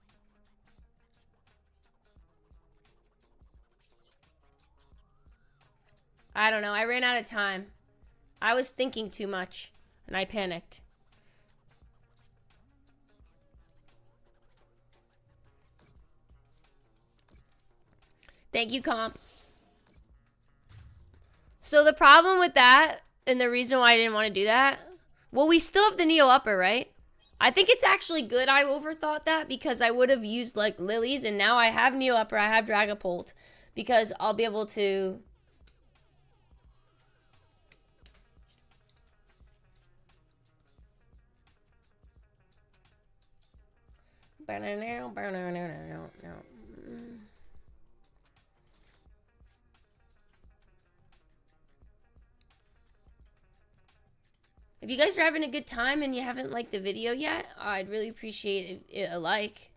I don't know. I ran out of time. I was thinking too much, and I panicked. Thank you, Comp. So the problem with that, and the reason why I didn't want to do that, well, we still have the Neo Upper, right? I think it's actually good I overthought that because I would have used, like, Lilies, and now I have Neo Upper, I have Dragapult, because I'll be able to... If you guys are having a good time and you haven't liked the video yet, I'd really appreciate a like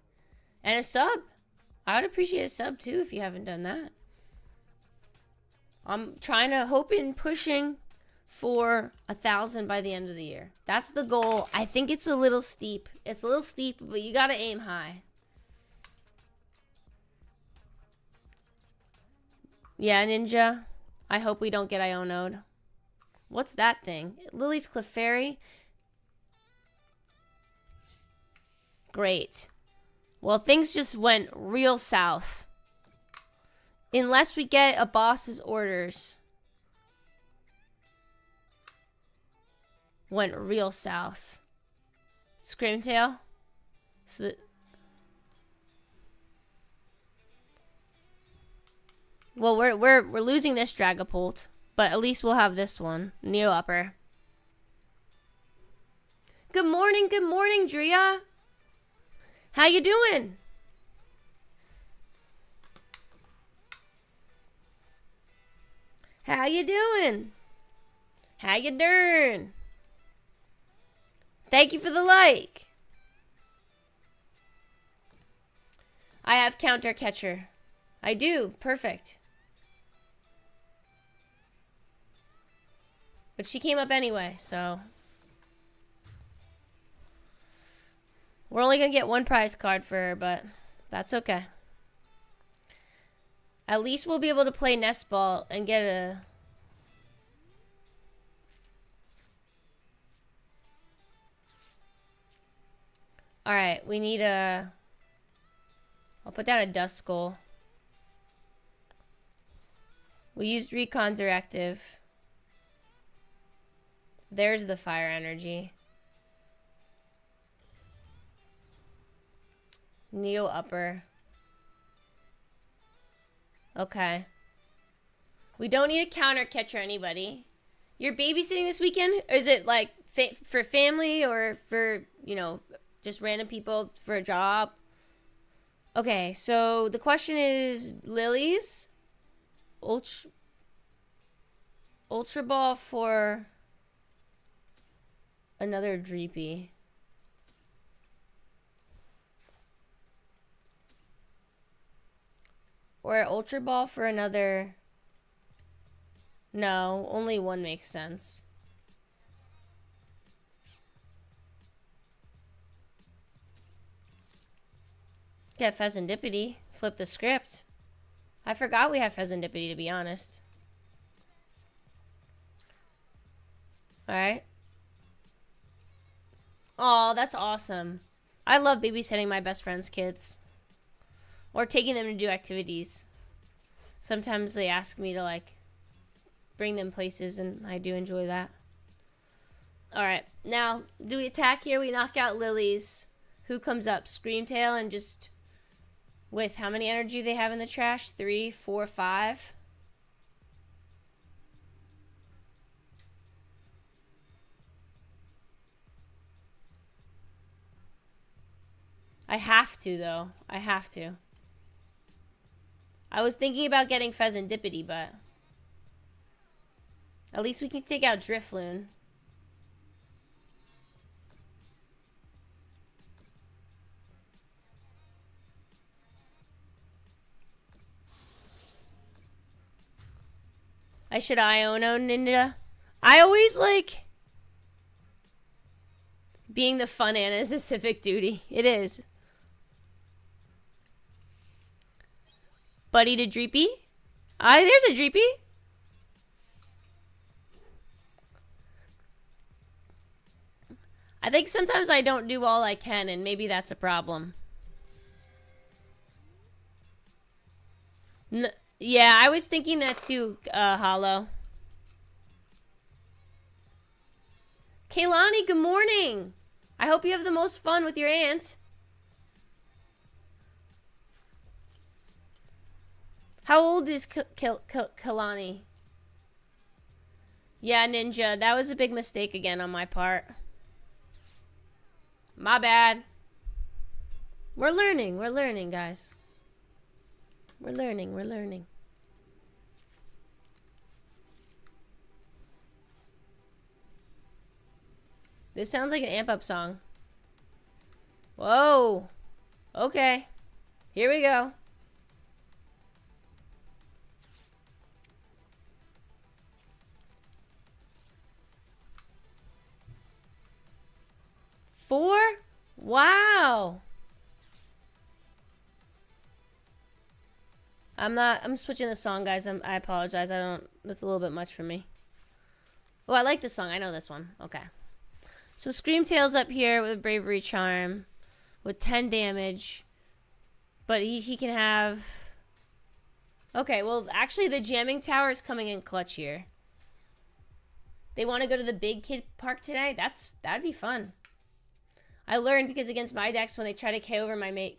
and a sub. I would appreciate a sub too if you haven't done that. I'm hoping, pushing for 1,000 by the end of the year. That's the goal. I think it's a little steep. It's a little steep, but you gotta aim high. Yeah, Ninja. I hope we don't get Iono'd. What's that thing? Lily's Clefairy? Great. Well, things just went real south. Unless we get a boss's orders. Went real south. Screamtail? So that... Well, we're losing this Dragapult. But at least we'll have this one. Neo Upper. Good morning, Drea. How you doing? How you doing? How you doing? Thank you for the like. I have Counter Catcher. I do. Perfect. But she came up anyway, so... We're only going to get one prize card for her, but that's okay. At least we'll be able to play nest ball and get a... Alright, we need a... I'll put down a dust skull. We used recon directive. There's the fire energy. Neo upper. Okay. We don't need a counter catcher, anybody. You're babysitting this weekend? Or is it like for family or for, you know, just random people for a job? Okay, so the question is lilies, ultra ball for another Dreepy. Or ultra ball for another. No, only one makes sense. Get Pheasantipity. Flip the script. I forgot we have Pheasantipity, to be honest. Alright. Aw, that's awesome. I love babysitting my best friend's kids. Or taking them to do activities. Sometimes they ask me to, like, bring them places, and I do enjoy that. Alright, now, do we attack here? We knock out lilies. Who comes up? Screamtail and just... With how many energy they have in the trash? 3, 4, 5. I have to, though. I have to. I was thinking about getting Pheasantipity, but... At least we can take out Drifloon. I should Iono Ninja. I always like being the fun Anna is a civic duty. It is. Buddy to Dreepy. There's a Dreepy. I think sometimes I don't do all I can, and maybe that's a problem. Yeah, I was thinking that too, Hollow. Kaylani, good morning. I hope you have the most fun with your aunt. How old is Kaylani? Yeah, Ninja, that was a big mistake again on my part. My bad. We're learning, guys. We're learning. This sounds like an amp up song. Whoa. Okay. Here we go. Four? Wow. I'm switching the song, guys. I apologize. That's a little bit much for me. Oh, I like this song. I know this one. Okay. So Screamtail's up here with a Bravery Charm with 10 damage. But he can have... Okay, well, actually the Jamming Tower is coming in clutch here. They want to go to the big kid park today? That'd be fun. I learned because against my decks, when they try to KO my main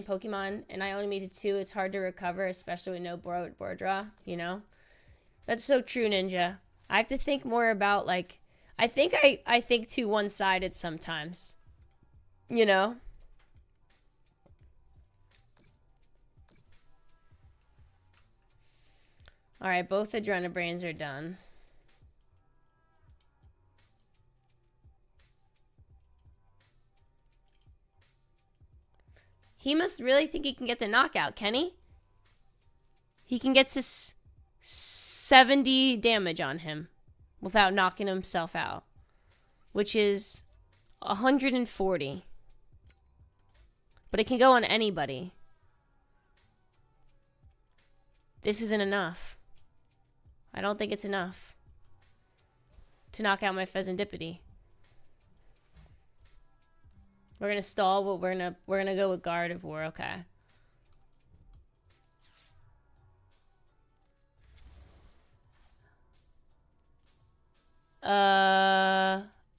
Pokemon, and I only made it 2, it's hard to recover, especially with no board draw, you know? That's so true, Ninja. I have to think more about, like... I think I think too one-sided sometimes. You know? Alright, both Adrenabrains are done. He must really think he can get the knockout, can he? He can get to 70 damage on him without knocking himself out, which is 140. But it can go on anybody. This isn't enough. I don't think it's enough to knock out my Pheasantipity. We're gonna stall, but we're gonna go with Gardevoir. Okay.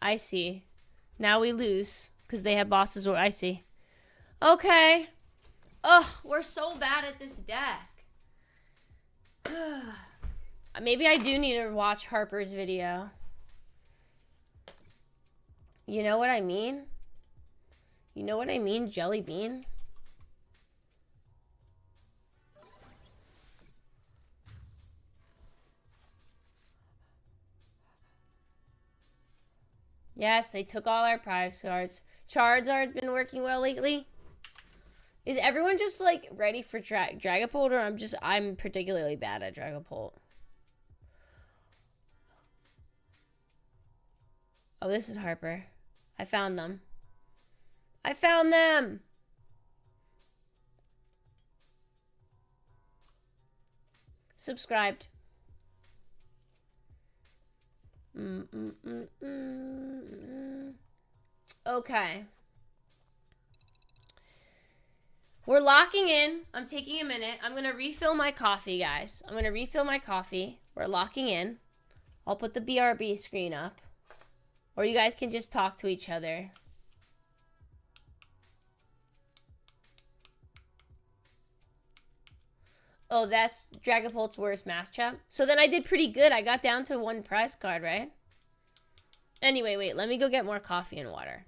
I see. Now we lose because they have bosses. Or I see. Okay. Ugh, we're so bad at this deck. Maybe I do need to watch Harper's video. You know what I mean? You know what I mean, Jelly Bean? Yes, they took all our prize cards. Charizard's been working well lately. Is everyone just like ready for Dragapult, or I'm particularly bad at Dragapult? Oh, this is Harper. I found them. I found them! Subscribed. Okay. We're locking in. I'm taking a minute. I'm going to refill my coffee, guys. I'm going to refill my coffee. We're locking in. I'll put the BRB screen up. Or you guys can just talk to each other. Oh, that's Dragapult's worst matchup. So then I did pretty good. I got down to 1 prize card, right? Anyway, wait. Let me go get more coffee and water.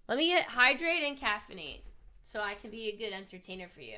Let me get hydrate and caffeinate so I can be a good entertainer for you.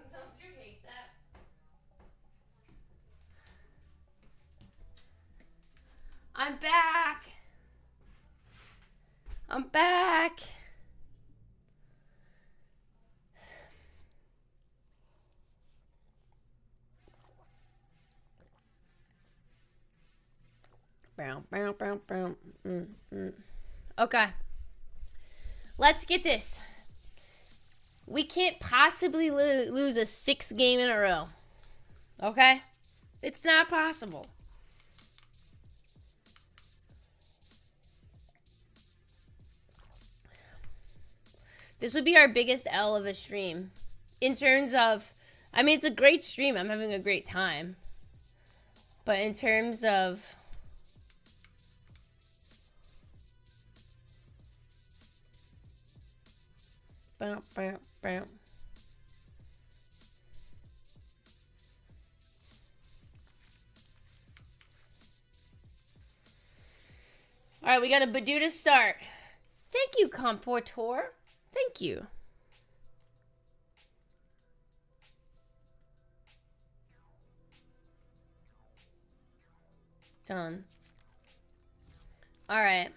Don't you hate that? I'm back. I'm back. Okay. Let's get this. We can't possibly lose a 6th game in a row. Okay? It's not possible. This would be our biggest L of a stream. in terms of, I mean, it's a great stream. I'm having a great time. But in terms of... Bam, bam, bam. All right, we got a Badoo to start. Thank you, Comportor. Thank you. Done. All right.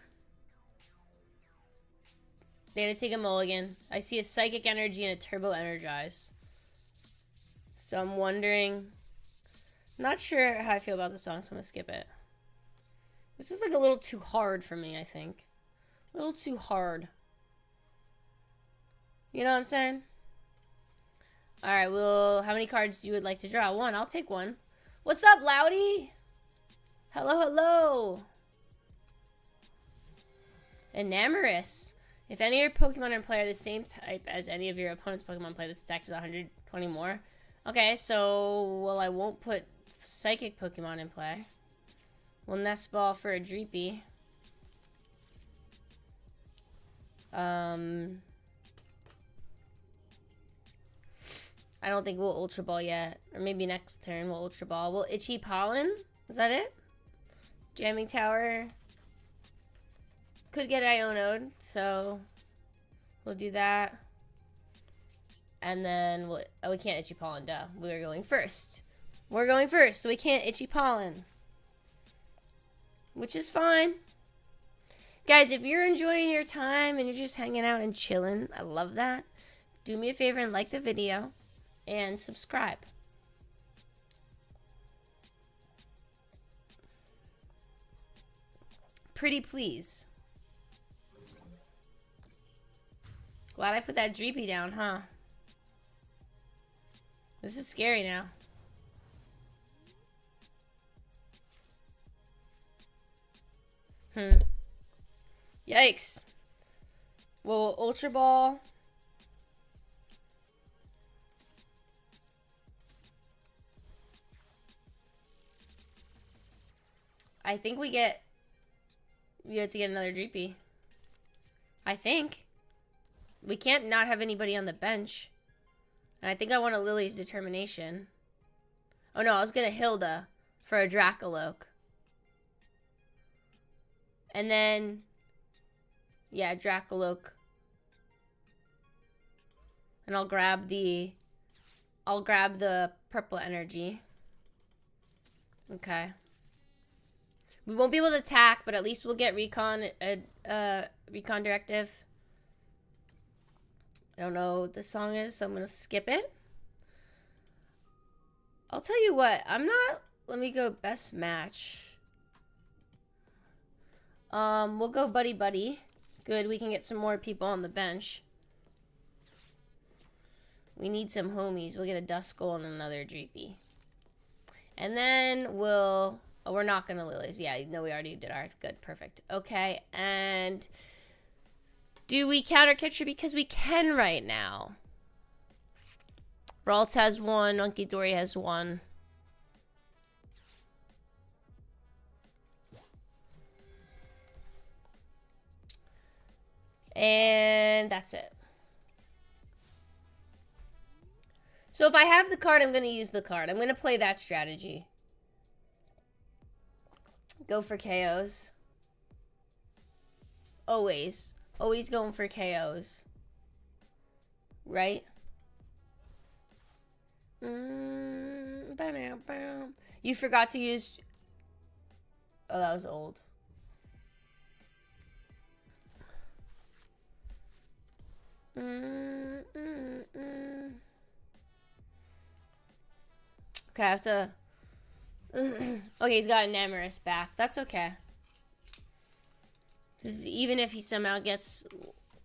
They had to take a mulligan. I see a Psychic Energy and a Turbo Energize. So I'm wondering... Not sure how I feel about the song, so I'm going to skip it. This is like a little too hard for me, I think. A little too hard. You know what I'm saying? Alright, well, how many cards do you would like to draw? One, I'll take one. What's up, Loudy? Hello, hello. Enamorous. If any of your Pokemon in play are the same type as any of your opponent's Pokemon play, this deck is 120 more. Okay, so, well, I won't put Psychic Pokemon in play. We'll Nest Ball for a Dreepy. I don't think we'll Ultra Ball yet. Or maybe next turn we'll Ultra Ball. We'll Itchy Pollen. Is that it? Jamming Tower. Could get Iono'd, so we'll do that. And then we'll... Oh, we can't Itchy Pollen, duh. We're going first. We're going first, so we can't Itchy Pollen. Which is fine. Guys, if you're enjoying your time and you're just hanging out and chilling, I love that. Do me a favor and like the video. And subscribe. Pretty please. Glad I put that Dreepy down, huh? This is scary now. Yikes. Well, Ultra Ball. I think we have to get another Dreepy. I think. We can't not have anybody on the bench. And I think I want a Lily's Determination. Oh no, I was gonna Hilda for a Dracaloak. And then, yeah, Dracaloak. And I'll grab the purple energy. Okay. We won't be able to attack, but at least we'll get recon directive. I don't know what the song is, so I'm gonna skip it. I'll tell you what, let me go best match. We'll go Buddy Buddy. Good, we can get some more people on the bench. We need some homies. We'll get a Duskull and another Dreepy. And then we'll... Oh, we're not gonna Lilies. Yeah, no, we already did ours. Good, perfect. Okay, and... Do we counter Kitcher? Because we can right now. Ralts has one. Monkey Dory has one. And that's it. So if I have the card, I'm going to use the card. I'm going to play that strategy. Go for KOs. Always. Always going for KOs. Right? You forgot to use... Oh, that was old. Okay, I have to... Okay, he's got Enamorous back. That's okay. Because even if he somehow gets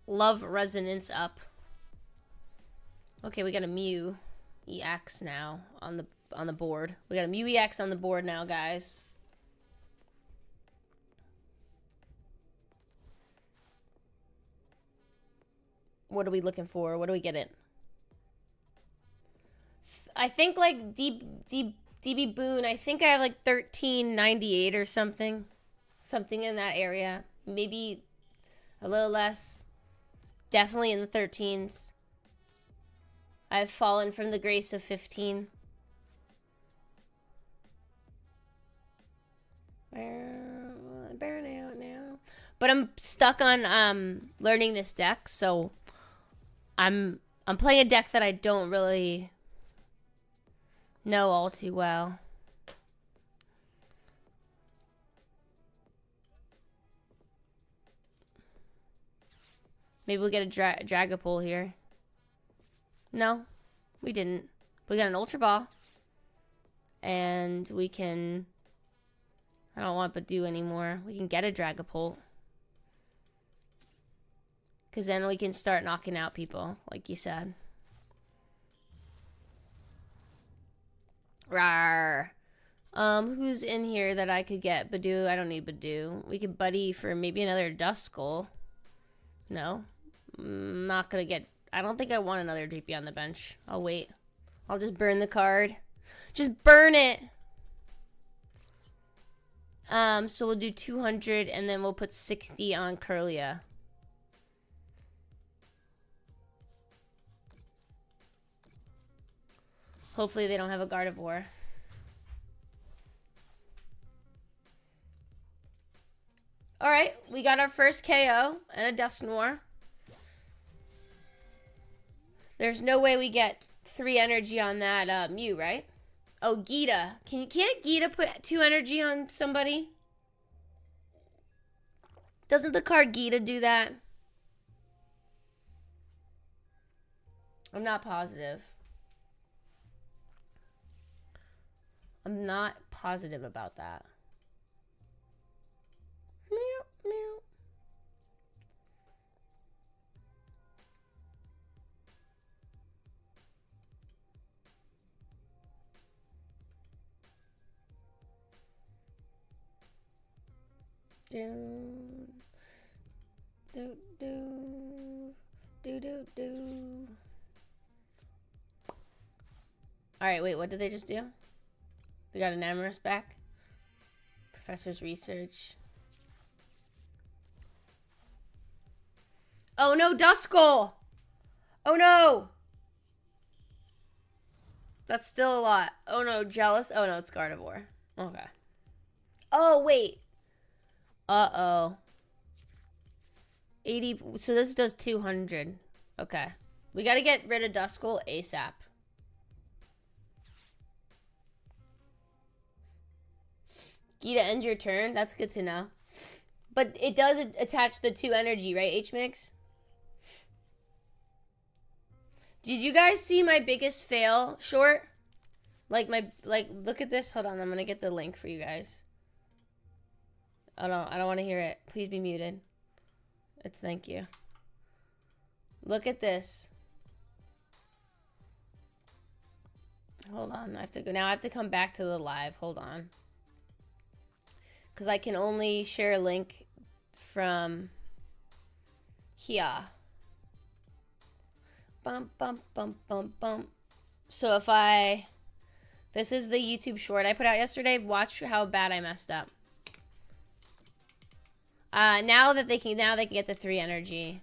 Love Resonance up. Okay, we got a Mew EX now on the board. We got a Mew EX on the board now, guys. What are we looking for? What do we get in? I think like DB Boone, I think I have like 1398 or something. Something in that area. Maybe a little less. Definitely in the 13s. I've fallen from the grace of 15. Burn out now. But I'm stuck on learning this deck, so I'm playing a deck that I don't really know all too well. Maybe we'll get a Dragapult here. No, we didn't. We got an Ultra Ball. And we can... I don't want Badoo anymore. We can get a Dragapult. Because then we can start knocking out people, like you said. Rawr. Who's in here that I could get? Badoo. I don't need Badoo. We could buddy for maybe another Duskull. No. I'm not going to get... I don't think I want another DP on the bench. I'll wait. I'll just burn the card. Just burn it! So we'll do 200 and then we'll put 60 on Curlia. Hopefully they don't have a Gardevoir. Alright, we got our first KO and a Dusknoir. There's no way we get 3 energy on that Mew, right? Oh, Gita. Can't Gita put 2 energy on somebody? Doesn't the card Gita do that? I'm not positive. I'm not positive about that. Meow, meow. Do. Alright, wait, what did they just do? We got an Amorous back. Professor's research. Oh no, Duskull! Oh no! That's still a lot. Oh no, Jealous. Oh no, it's Gardevoir. Okay. Oh, wait. Uh-oh. 80. So this does 200. Okay. We gotta get rid of Duskull ASAP. Gita, end your turn. That's good to know. But it does attach the 2 energy, right, H-Mix? Did you guys see my biggest fail short? Like, look at this. Hold on, I'm gonna get the link for you guys. Oh no, I don't want to hear it. Please be muted. It's thank you. Look at this. Hold on, I have to go. Now I have to come back to the live. Hold on. Because I can only share a link from here. Bump, bump, bump, bump, bump. So if I... This is the YouTube short I put out yesterday. Watch how bad I messed up. Now they can get the 3 energy.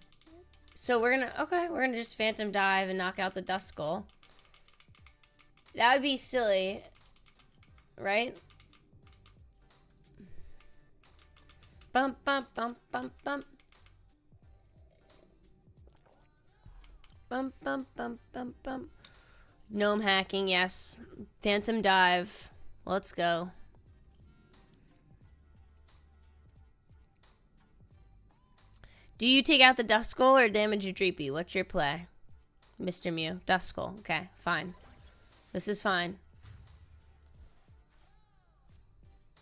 So we're gonna just Phantom Dive and knock out the Duskull. That would be silly, right? Bump, bump, bump, bump, bump. Bump, bump, bump, bump, bump. Gnome hacking, yes. Phantom Dive. Let's go. Do you take out the Duskull or damage your Dreepy? What's your play? Mr. Mew. Duskull. Okay, fine. This is fine.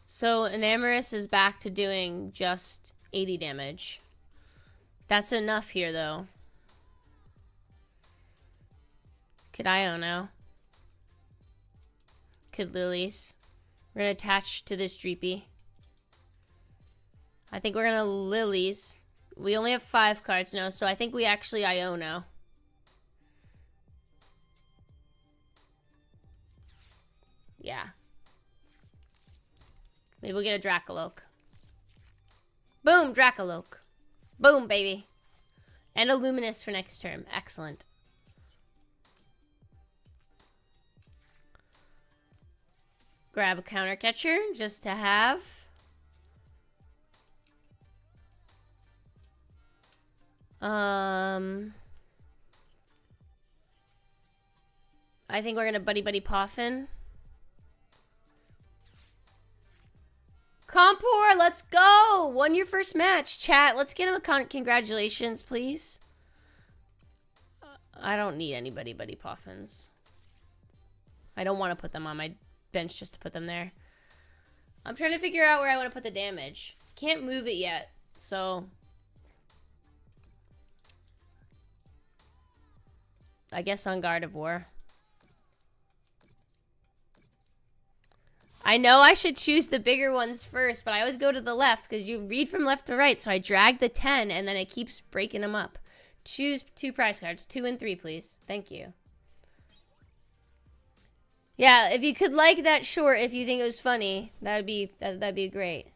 So, Enamorous is back to doing just 80 damage. That's enough here, though. Could Iono. Could Lilies. We're going to attach to this Dreepy. I think we're going to Lilies. We only have 5 cards now, so I think we actually Iono. Yeah. Maybe we'll get a Dracaloak. Boom, Dracaloak. Boom, baby. And a Luminous for next term. Excellent. Grab a counter catcher just to have. I think we're gonna Buddy Poffin. Compor, let's go! Won your first match. Chat, let's get him a congratulations, please. I don't need any Buddy Poffins. I don't want to put them on my bench just to put them there. I'm trying to figure out where I want to put the damage. Can't move it yet, so... I guess on Gardevoir. I know I should choose the bigger ones first, but I always go to the left because you read from left to right. So I drag the 10 and then it keeps breaking them up. Choose 2 prize cards. 2 and 3, please. Thank you. Yeah, if you could like that short, if you think it was funny, that'd be great.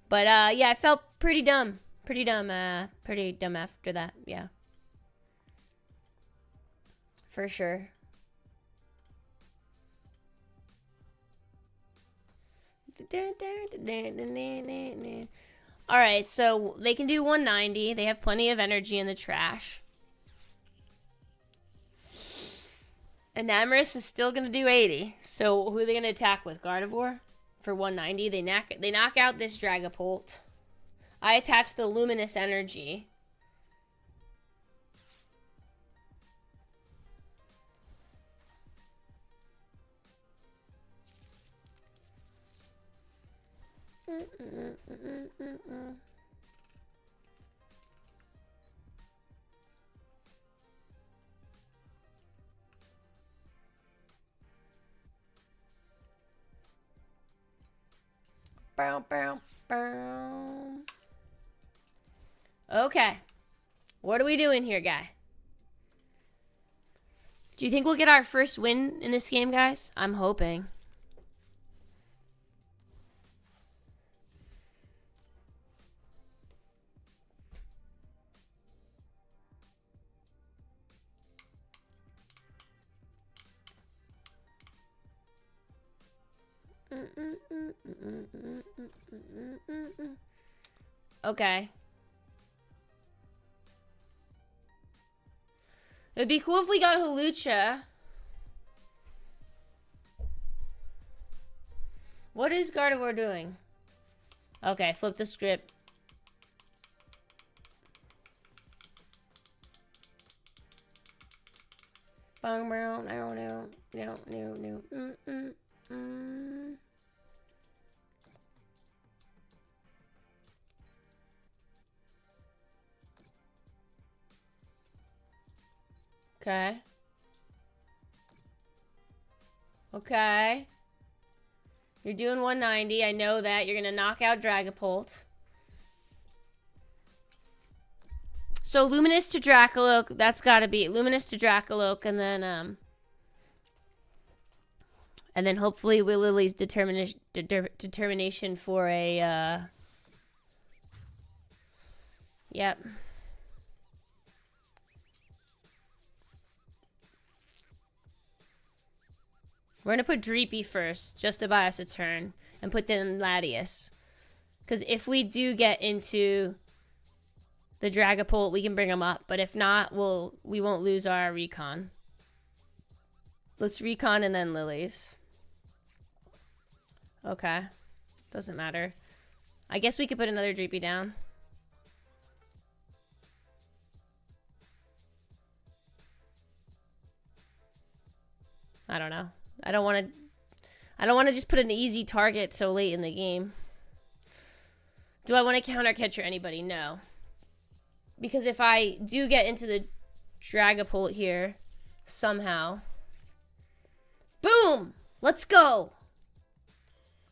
But yeah, I felt pretty dumb. Pretty dumb after that. Yeah. For sure. Alright, so they can do 190. They have plenty of energy in the trash. And Namorous is still going to do 80. So who are they going to attack with? Gardevoir? For 190. They knock out this Dragapult. I attach the Luminous Energy. Bow, bow, bow. Okay. What are we doing here, guy? Do you think we'll get our first win in this game, guys? I'm hoping. Okay. It'd be cool if we got Hawlucha. What is Gardevoir doing? Okay, flip the script. Bang, bang, no. Okay. Okay. You're doing 190. I know that. You're going to knock out Dragapult. So Luminous to Dracaloak. That's got to be Luminous to Dracaloak. And then hopefully Will Lily's determination for a... Yep. We're going to put Dreepy first, just to buy us a turn, and put in Latias. Because if we do get into the Dragapult, we can bring him up. But if not, we won't lose our Recon. Let's Recon and then Lilies. Okay. Doesn't matter. I guess we could put another Dreepy down. I don't know. I don't want to just put an easy target so late in the game. Do I want to counter catcher anybody? No. Because if I do get into the Dragapult here somehow. Boom! Let's go!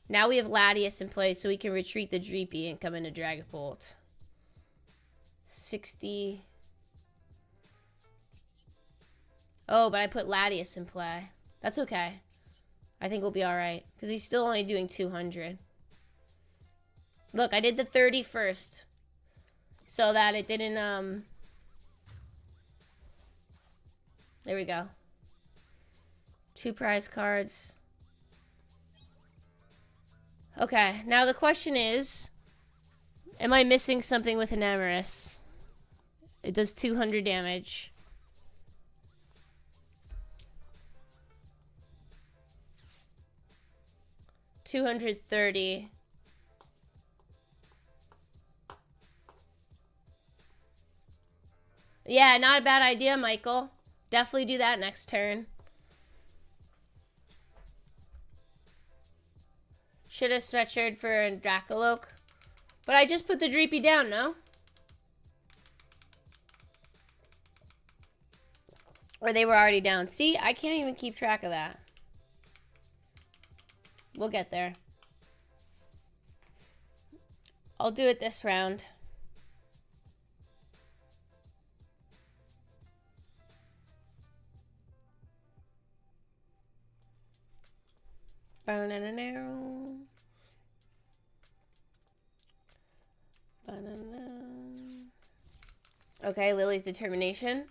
Now we have Latias in place so we can retreat the Dreepy and come into Dragapult. 60. Oh, but I put Latias in play. That's okay. I think we'll be all right because he's still only doing 200. Look, I did the 30 first so that it didn't, there we go. 2 prize cards. Okay, now the question is, am I missing something with an Amorous? It does 200 damage. $230. Yeah, not a bad idea, Michael. Definitely do that next turn. Should have stretchered for a Dracaloak. But I just put the Dreepy down, no? Or they were already down. See, I can't even keep track of that. We'll get there. I'll do it this round. Okay, Lily's determination.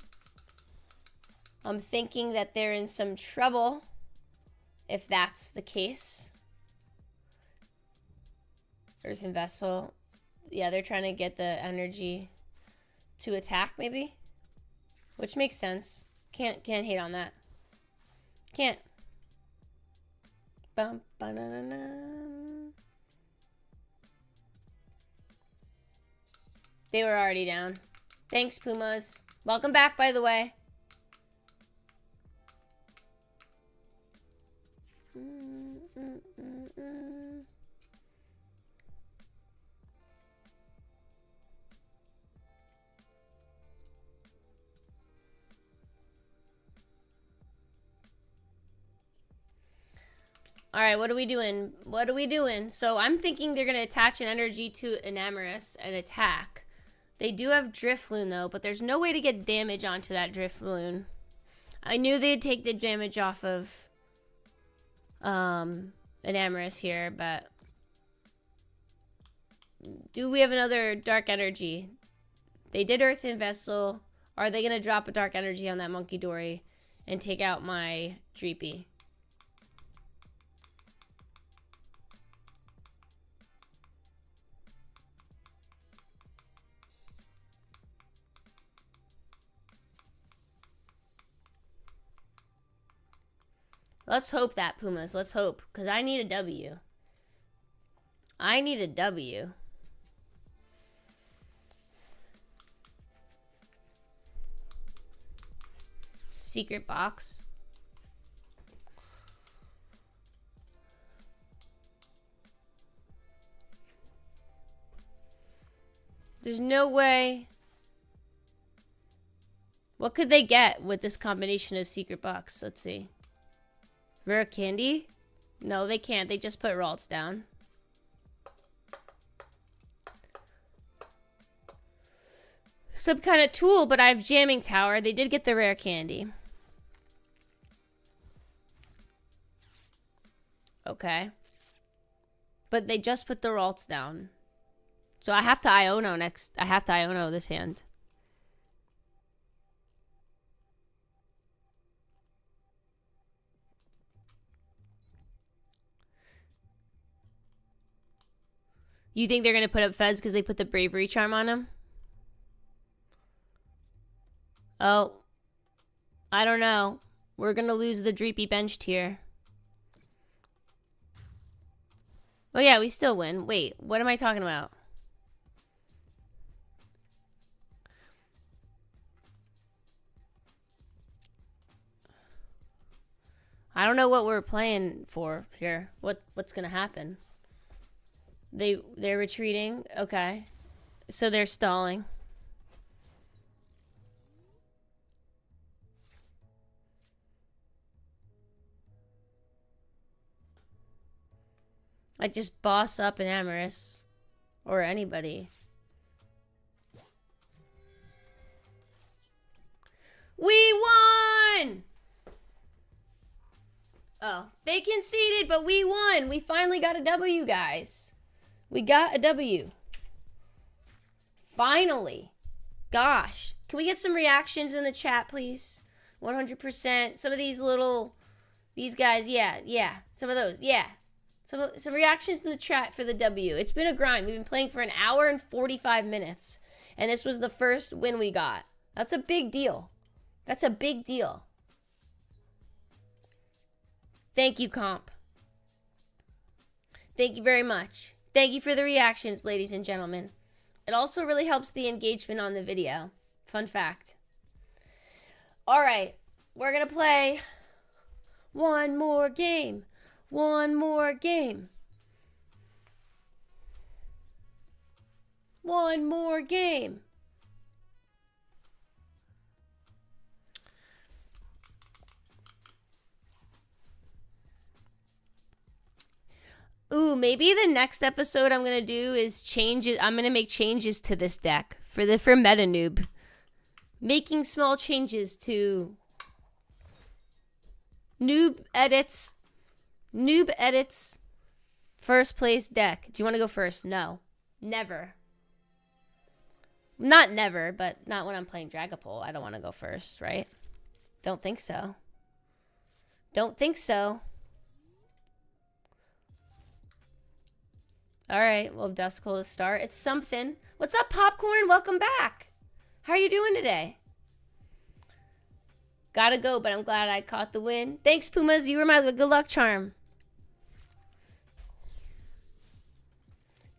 I'm thinking that they're in some trouble, if that's the case. Earthen Vessel. Yeah, they're trying to get the energy to attack, maybe? Which makes sense. Can't hate on that. Can't. Bum, ba-na-na-na. They were already down. Thanks, Pumas. Welcome back, by the way. All right, what are we doing? What are we doing? So I'm thinking they're going to attach an energy to an Amorous and attack. They do have Drifloon, though, but there's no way to get damage onto that Drifloon. I knew they'd take the damage off of an Amorous here, but... Do we have another Dark Energy? They did Earthen Vessel. Are they going to drop a Dark Energy on that Monkey Dory and take out my Dreepy? Let's hope that, Pumas. Let's hope. Because I need a W. I need a W. Secret box. There's no way. What could they get with this combination of secret box? Let's see. Rare candy? No, they can't. They just put Ralts down. Some kind of tool, but I have Jamming Tower. They did get the rare candy. Okay. But they just put the Ralts down. So I have to Iono next. I have to Iono this hand. You think they're going to put up Fez because they put the Bravery Charm on him? Oh. I don't know. We're going to lose the Dreepy benched here. Oh yeah, we still win. Wait, what am I talking about? I don't know what we're playing for here. What's going to happen? They're retreating. Okay. So they're stalling. Like just boss up an Amorous or anybody. We won! Oh, they conceded, but we won. We finally got a W, guys. We got a W. Finally. Gosh. Can we get some reactions in the chat, please? 100%. Some of these guys, yeah. Some of those, yeah. Some reactions in the chat for the W. It's been a grind. We've been playing for an hour and 45 minutes. And this was the first win we got. That's a big deal. That's a big deal. Thank you, Comp. Thank you very much. Thank you for the reactions, ladies and gentlemen. It also really helps the engagement on the video. Fun fact. All right. We're going to play one more game. One more game. One more game. Ooh, maybe the next episode I'm going to do is changes. I'm going to make changes to this deck for Meta Noob. Making small changes to Noob edits. First place deck. Do you want to go first? No. Never. Not never, but not when I'm playing Dragapult. I don't want to go first, right? Don't think so. Don't think so. All right, well, Duskull to start. It's something. What's up, Popcorn? Welcome back. How are you doing today? Gotta go, but I'm glad I caught the win. Thanks, Pumas. You were my good luck charm.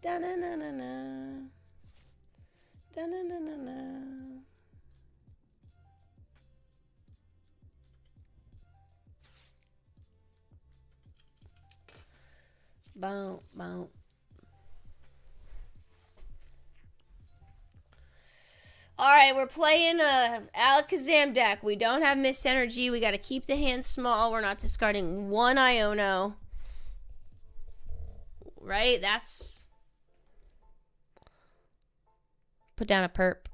Da-na-na-na-na. Da-na-na-na-na. Bow, bow. All right, we're playing a Alakazam deck. We don't have Mist Energy. We got to keep the hand small. We're not discarding one Iono. Right? That's... Put down a perp.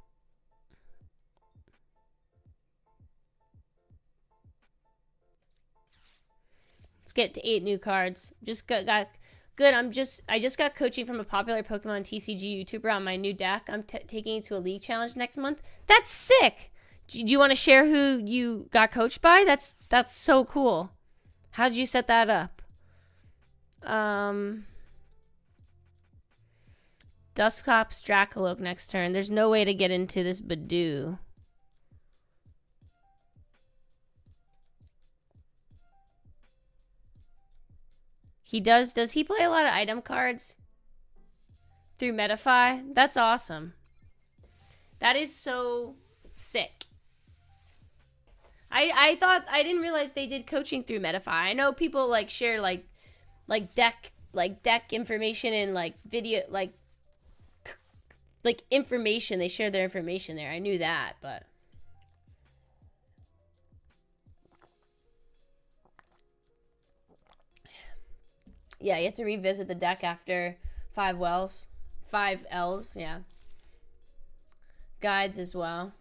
Let's get to 8 new cards. Just got good. I just got coaching from a popular Pokemon TCG YouTuber on my new deck. I'm taking it to a league challenge next month. That's sick. Do you want to share who you got coached by? That's so cool. How did you set that up? Dusclops Dracaloak next turn. There's no way to get into this Badoo. He does. Does he play a lot of item cards through Metafy? That's awesome. That is so sick. I didn't realize they did coaching through Metafy. I know people like share like deck information and like video like information. They share their information there. I knew that, but yeah, you have to revisit the deck after 5 L's, yeah. Guides as well.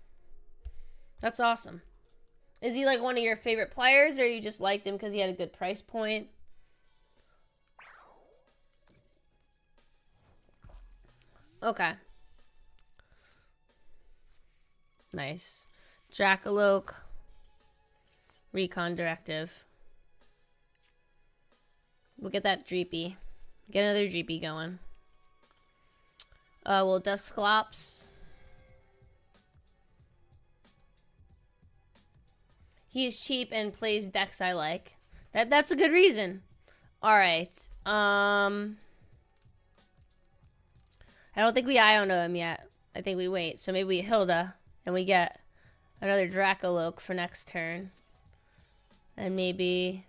That's awesome. Is he like one of your favorite players, or you just liked him because he had a good price point? Okay. Nice. Dracaloak. Recon Directive. Look at that Dreepy. Get another Dreepy going. Well, Dusclops. He is cheap and plays decks I like. That's a good reason. Alright. I don't think we Iono him yet. I think we wait. So maybe we Hilda. And we get another Dracaloak for next turn. And maybe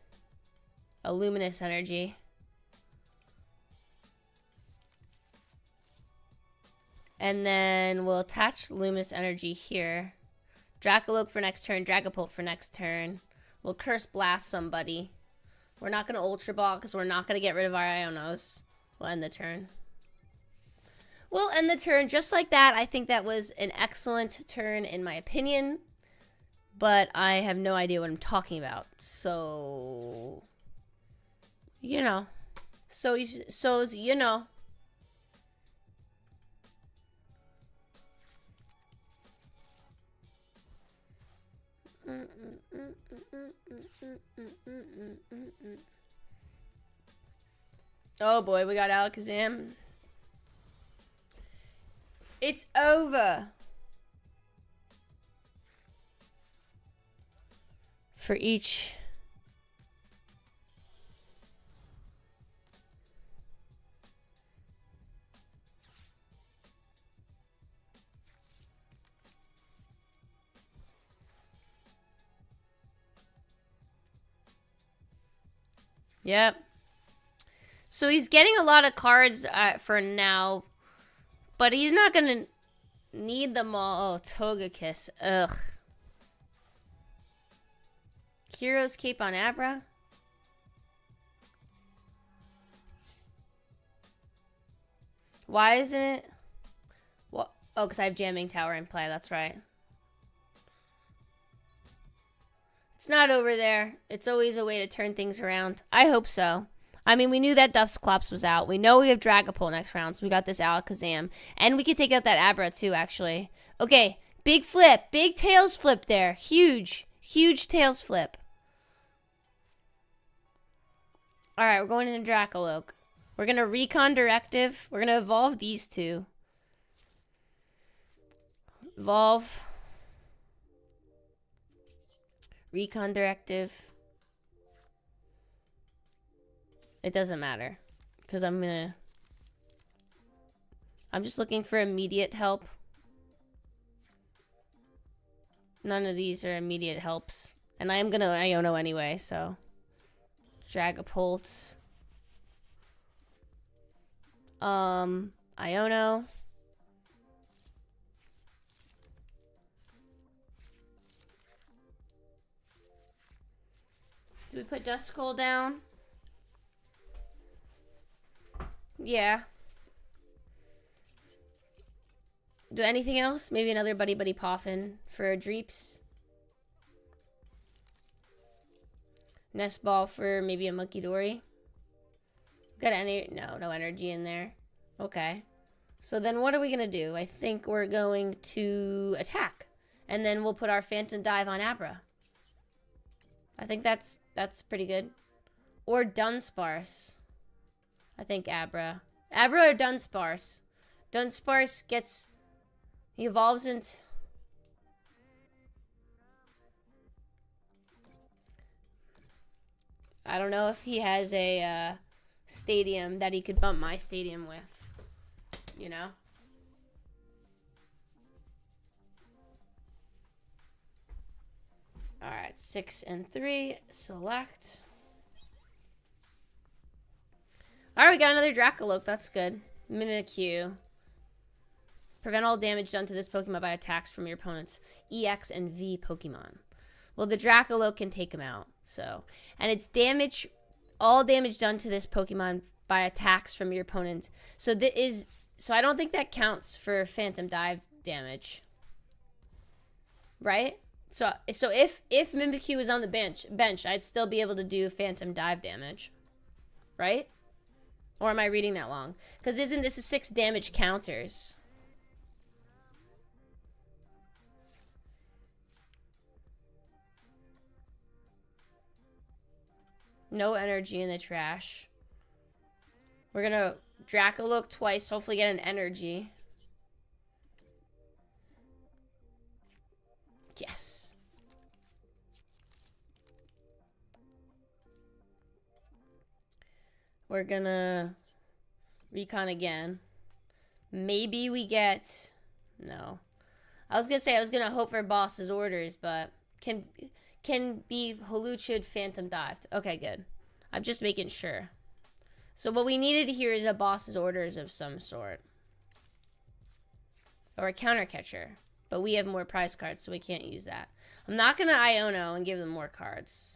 a Luminous Energy. And then we'll attach Luminous Energy here. Dracaloak for next turn. Dragapult for next turn. We'll Curse Blast somebody. We're not going to Ultra Ball because we're not going to get rid of our Ionos. We'll end the turn. We'll end the turn just like that. I think that was an excellent turn in my opinion. But I have no idea what I'm talking about. So You know. So's, you know. Oh boy, we got Alakazam. It's over. For each. Yep. So he's getting a lot of cards for now, but he's not gonna need them all. Oh, Togekiss. Ugh. Hero's Cape on Abra. Why isn't it? What? Oh, because I have Jamming Tower in play. That's right. It's not over there. It's always a way to turn things around. I hope so. I mean, we knew that Dusclops was out. We know we have Dragapult next round, so we got this Alakazam. And we could take out that Abra, too, actually. Okay, big flip. Big tails flip there. Huge. Huge tails flip. Alright, we're going into Dracoloak. We're going to Recon Directive. We're going to evolve these two. Evolve. Recon Directive. It doesn't matter. Because I'm just looking for immediate help. None of these are immediate helps. And I am going to Iono anyway, so. Dragapult. Iono. Do we put Duskull down? Yeah. Do anything else? Maybe another Buddy Buddy Poffin for Dreeps. Nest Ball for maybe a Monkey Dory. Got any? No energy in there. Okay. So then what are we going to do? I think we're going to attack. And then we'll put our Phantom Dive on Abra. I think that's pretty good. Or Dunsparce. I think Abra. Abra or Dunsparce? Dunsparce gets... He evolves into... I don't know if he has a stadium that he could bump my stadium with. You know? Alright, 6 and 3. Select. Alright, we got another Dracoloak. That's good. Mimikyu. Prevent all damage done to this Pokemon by attacks from your opponent's EX and V Pokemon. Well, the Dracoloak can take him out. So, and it's damage, all damage done to this Pokemon by attacks from your opponent. So I don't think that counts for Phantom Dive damage. Right? So if Mimikyu was on the bench, I'd still be able to do Phantom Dive damage. Right? Or am I reading that wrong? Because isn't this a 6 damage counters? No energy in the trash. We're gonna Dracoloak twice, hopefully get an energy. Yes. We're gonna Recon again. Maybe we get... No. I was gonna say I was gonna hope for Boss's Orders, but can be Holuchid Phantom Dived. Okay, good. I'm just making sure. So what we needed here is a Boss's Orders of some sort. Or a Counter Catcher. But we have more prize cards, so we can't use that. I'm not gonna Iono and give them more cards.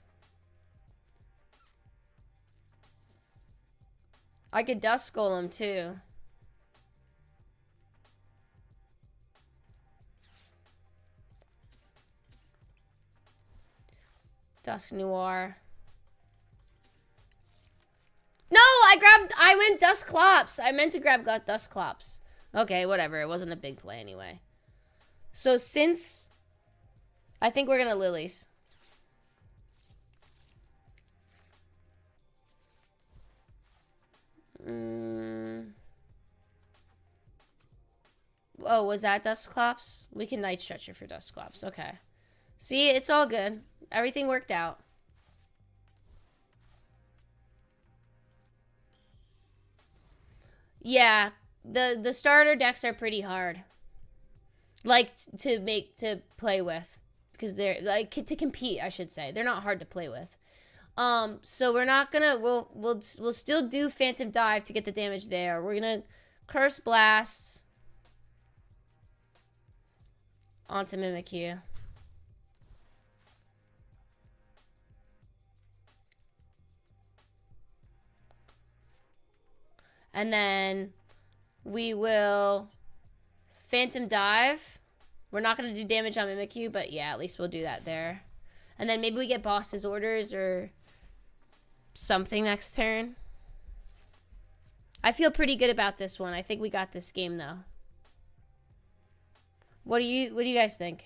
I could Duskull him too. Dusk Noir. went Dusclops. I meant to grab Dusclops. Okay, whatever. It wasn't a big play anyway. So since... I think we're going to Lilies. Oh, was that Dusclops? We can Night Stretcher for Dusclops. Okay. See, it's all good. Everything worked out. Yeah, the starter decks are pretty hard. Like, to play with. Because they're, like, to compete, I should say. They're not hard to play with. So we're not gonna, we'll still do Phantom Dive to get the damage there. We're gonna Curse Blast onto Mimikyu. And then we will Phantom Dive. We're not going to do damage on Mimikyu, but yeah, at least we'll do that there. And then maybe we get Boss's Orders or something next turn. I feel pretty good about this one. I think we got this game, though. What do you guys think?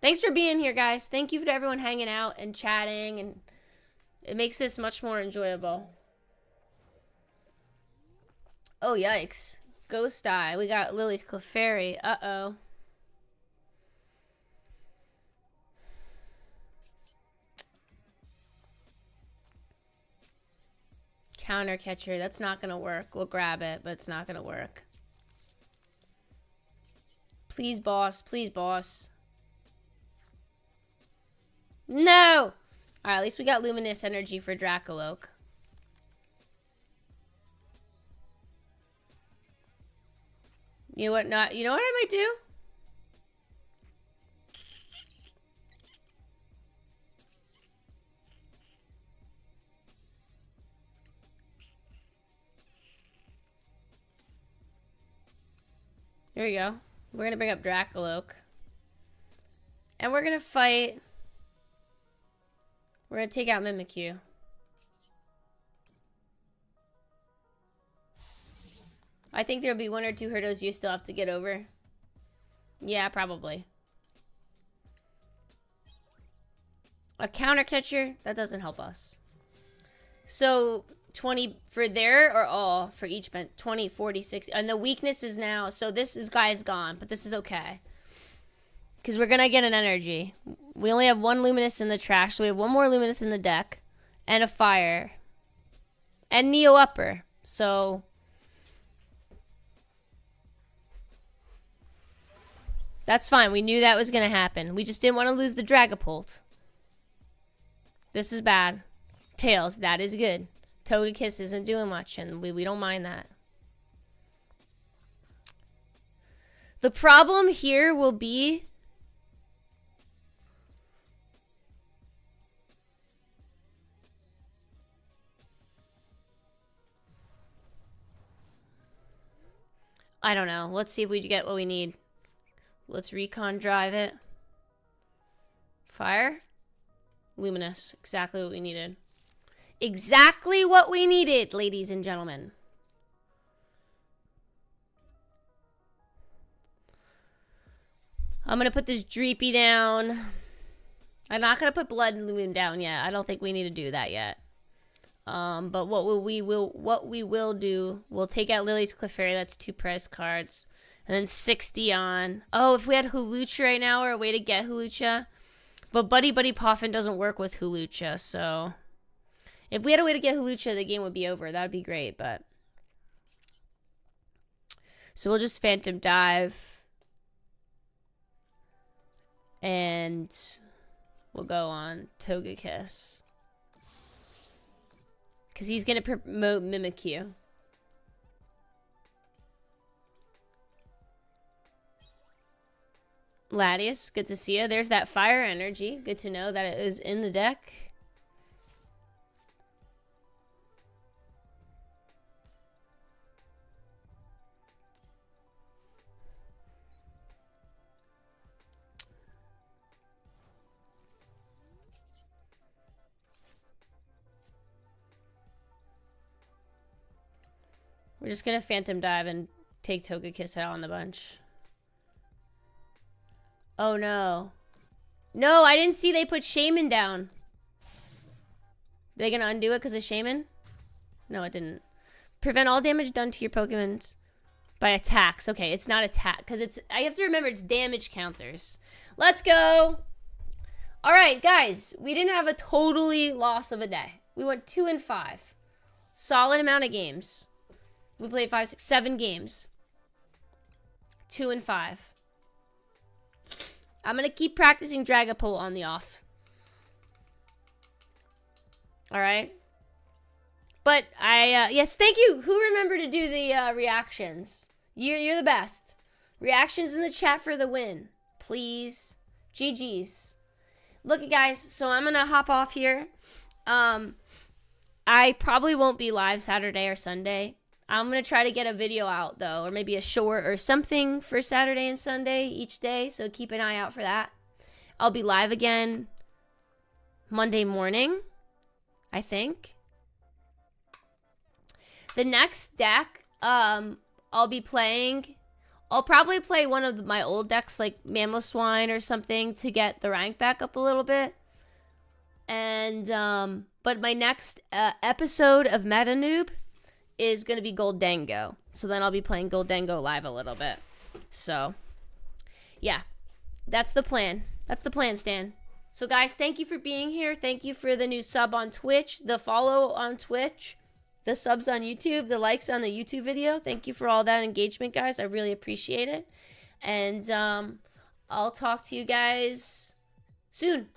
Thanks for being here, guys. Thank you to everyone hanging out and chatting, and it makes this much more enjoyable. Oh, yikes. Ghost Eye. We got Lily's Clefairy. Uh-oh. Counter Catcher. That's not going to work. We'll grab it, but it's not going to work. Please, boss. Please, boss. No! Alright, at least we got Luminous Energy for Dracaloak. You know what? You know what I might do? There we go. We're gonna bring up Dracaloak. And we're gonna fight. We're gonna take out Mimikyu. I think there'll be one or two hurdles you still have to get over. Yeah, probably. A counter catcher? That doesn't help us. So, 20 for there or all for each bench? 20, 40, 60. And the weakness is now, so this guy's gone, but this is okay. Because we're going to get an energy. We only have one Luminous in the trash, so we have one more Luminous in the deck. And a Fire. And Neo Upper. So... that's fine. We knew that was going to happen. We just didn't want to lose the Dragapult. This is bad. Tails, that is good. Togekiss isn't doing much, and we don't mind that. The problem here will be... I don't know. Let's see if we get what we need. Let's Recon Drive it. Fire. Luminous. Exactly what we needed. Exactly what we needed, ladies and gentlemen. I'm going to put this Dreepy down. I'm not going to put Blood and Moon down yet. I don't think we need to do that yet. But what we will do, we'll take out Lily's Clefairy. That's 2 prize cards. And then 60 on. Oh, if we had Hulucha right now, or a way to get Hulucha. But Buddy Buddy Poffin doesn't work with Hulucha, so... if we had a way to get Hulucha, the game would be over. That would be great, but... so we'll just Phantom Dive. And... we'll go on Togekiss. Because he's going to promote Mimikyu. Latias, good to see you. There's that Fire Energy. Good to know that it is in the deck. We're just gonna Phantom Dive and take Togekiss out on the bunch. Oh no. No, I didn't see they put Shaman down. Are they gonna undo it because of Shaman? No, it didn't. Prevent all damage done to your Pokemon by attacks. Okay, it's not attack because it's. I have to remember it's damage counters. Let's go. All right, guys, we didn't have a totally loss of a day. We went 2 and 5. Solid amount of games. We played 5, 6, 7 games. 2 and 5. I'm gonna keep practicing Dragapult on the off. All right. But yes, thank you. Who remembered to do the reactions? You're the best. Reactions in the chat for the win, please. GG's. Look, guys. So I'm gonna hop off here. I probably won't be live Saturday or Sunday. I'm gonna try to get a video out though, or maybe a short or something for Saturday and Sunday each day. So keep an eye out for that. I'll be live again Monday morning, I think. The next deck, I'll be playing. I'll probably play one of my old decks, like Mamoswine or something, to get the rank back up a little bit. And but my next episode of Meta Noob is gonna be Goldango. So then I'll be playing Goldango live a little bit. So yeah, that's the plan. That's the plan, Stan. So guys, thank you for being here. Thank you for the new sub on Twitch, the follow on Twitch, the subs on YouTube, the likes on the YouTube video. Thank you for all that engagement, guys. I really appreciate it. And I'll talk to you guys soon.